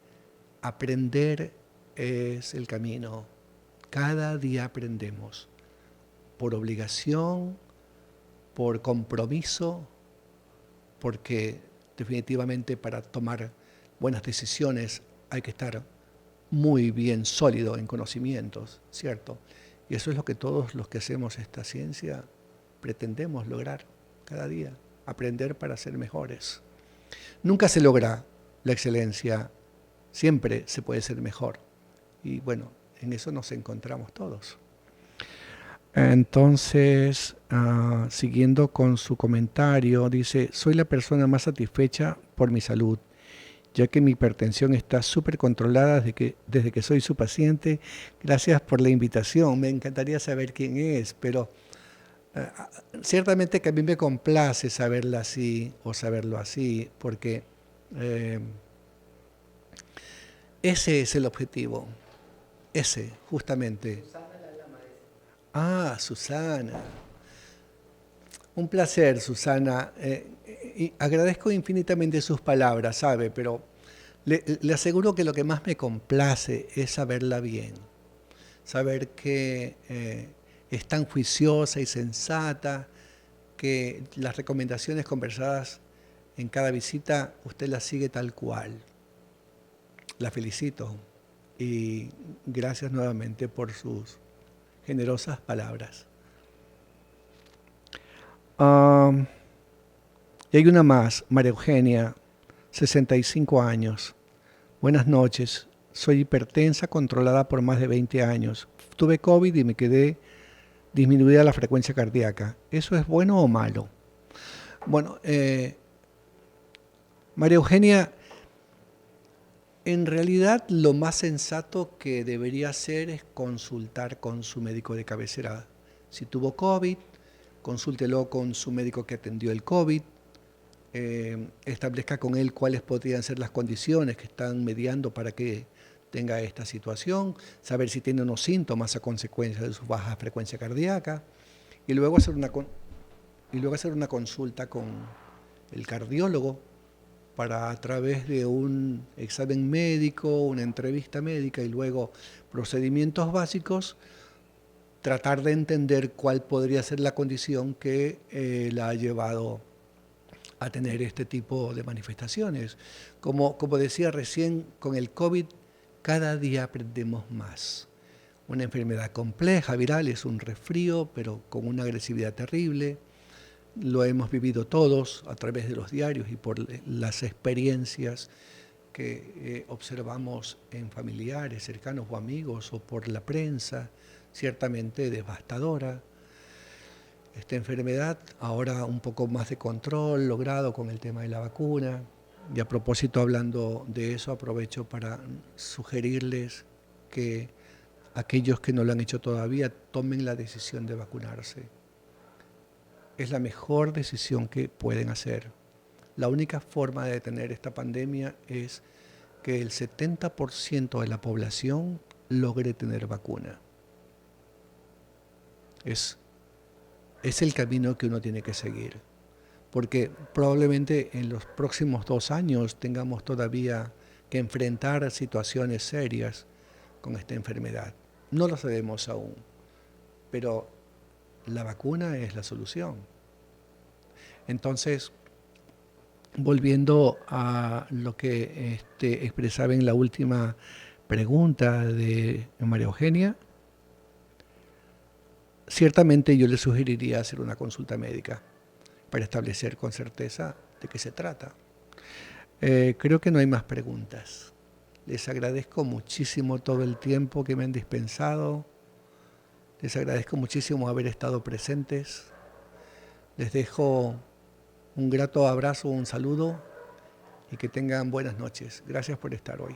aprender es el camino. Cada día aprendemos, por obligación, por compromiso, porque definitivamente para tomar buenas decisiones hay que estar muy bien sólido en conocimientos, ¿cierto? Y eso es lo que todos los que hacemos esta ciencia pretendemos lograr cada día, aprender para ser mejores. Nunca se logra la excelencia, siempre se puede ser mejor. Y bueno, en eso nos encontramos todos. Entonces, siguiendo con su comentario, dice, soy la persona más satisfecha por mi salud, ya que mi hipertensión está súper controlada desde que soy su paciente. Gracias por la invitación. Me encantaría saber quién es, pero ciertamente que a mí me complace saberla así o saberlo así, porque ese es el objetivo. Ese, justamente. Susana. Un placer, Susana. Y agradezco infinitamente sus palabras, ¿sabe? Pero le aseguro que lo que más me complace es saberla bien. Saber que es tan juiciosa y sensata, que las recomendaciones conversadas en cada visita usted las sigue tal cual. La felicito y gracias nuevamente por sus generosas palabras. Y hay una más, María Eugenia, 65 años. Buenas noches. Soy hipertensa controlada por más de 20 años. Tuve COVID y me quedé disminuida la frecuencia cardíaca. ¿Eso es bueno o malo? Bueno, María Eugenia, en realidad lo más sensato que debería hacer es consultar con su médico de cabecera. Si tuvo COVID, consúltelo con su médico que atendió el COVID, establezca con él cuáles podrían ser las condiciones que están mediando para que tenga esta situación, saber si tiene unos síntomas a consecuencia de su baja frecuencia cardíaca y luego hacer una consulta con el cardiólogo para a través de un examen médico, una entrevista médica y luego procedimientos básicos, tratar de entender cuál podría ser la condición que la ha llevado a tener este tipo de manifestaciones. Como decía recién, con el COVID cada día aprendemos más. Una enfermedad compleja, viral, es un resfrío, pero con una agresividad terrible. Lo hemos vivido todos a través de los diarios y por las experiencias que observamos en familiares, cercanos o amigos o por la prensa, ciertamente devastadora. Esta enfermedad, ahora un poco más de control logrado con el tema de la vacuna. Y a propósito, hablando de eso, aprovecho para sugerirles que aquellos que no lo han hecho todavía tomen la decisión de vacunarse. Es la mejor decisión que pueden hacer. La única forma de detener esta pandemia es que el 70% de la población logre tener vacuna. Es el camino que uno tiene que seguir, porque probablemente en los próximos 2 años tengamos todavía que enfrentar situaciones serias con esta enfermedad. No lo sabemos aún, pero la vacuna es la solución. Entonces, volviendo a lo que expresaba en la última pregunta de María Eugenia, ciertamente yo le sugeriría hacer una consulta médica para establecer con certeza de qué se trata. Creo que no hay más preguntas. Les agradezco muchísimo todo el tiempo que me han dispensado. Les agradezco muchísimo haber estado presentes. Les dejo un grato abrazo, un saludo y que tengan buenas noches. Gracias por estar hoy.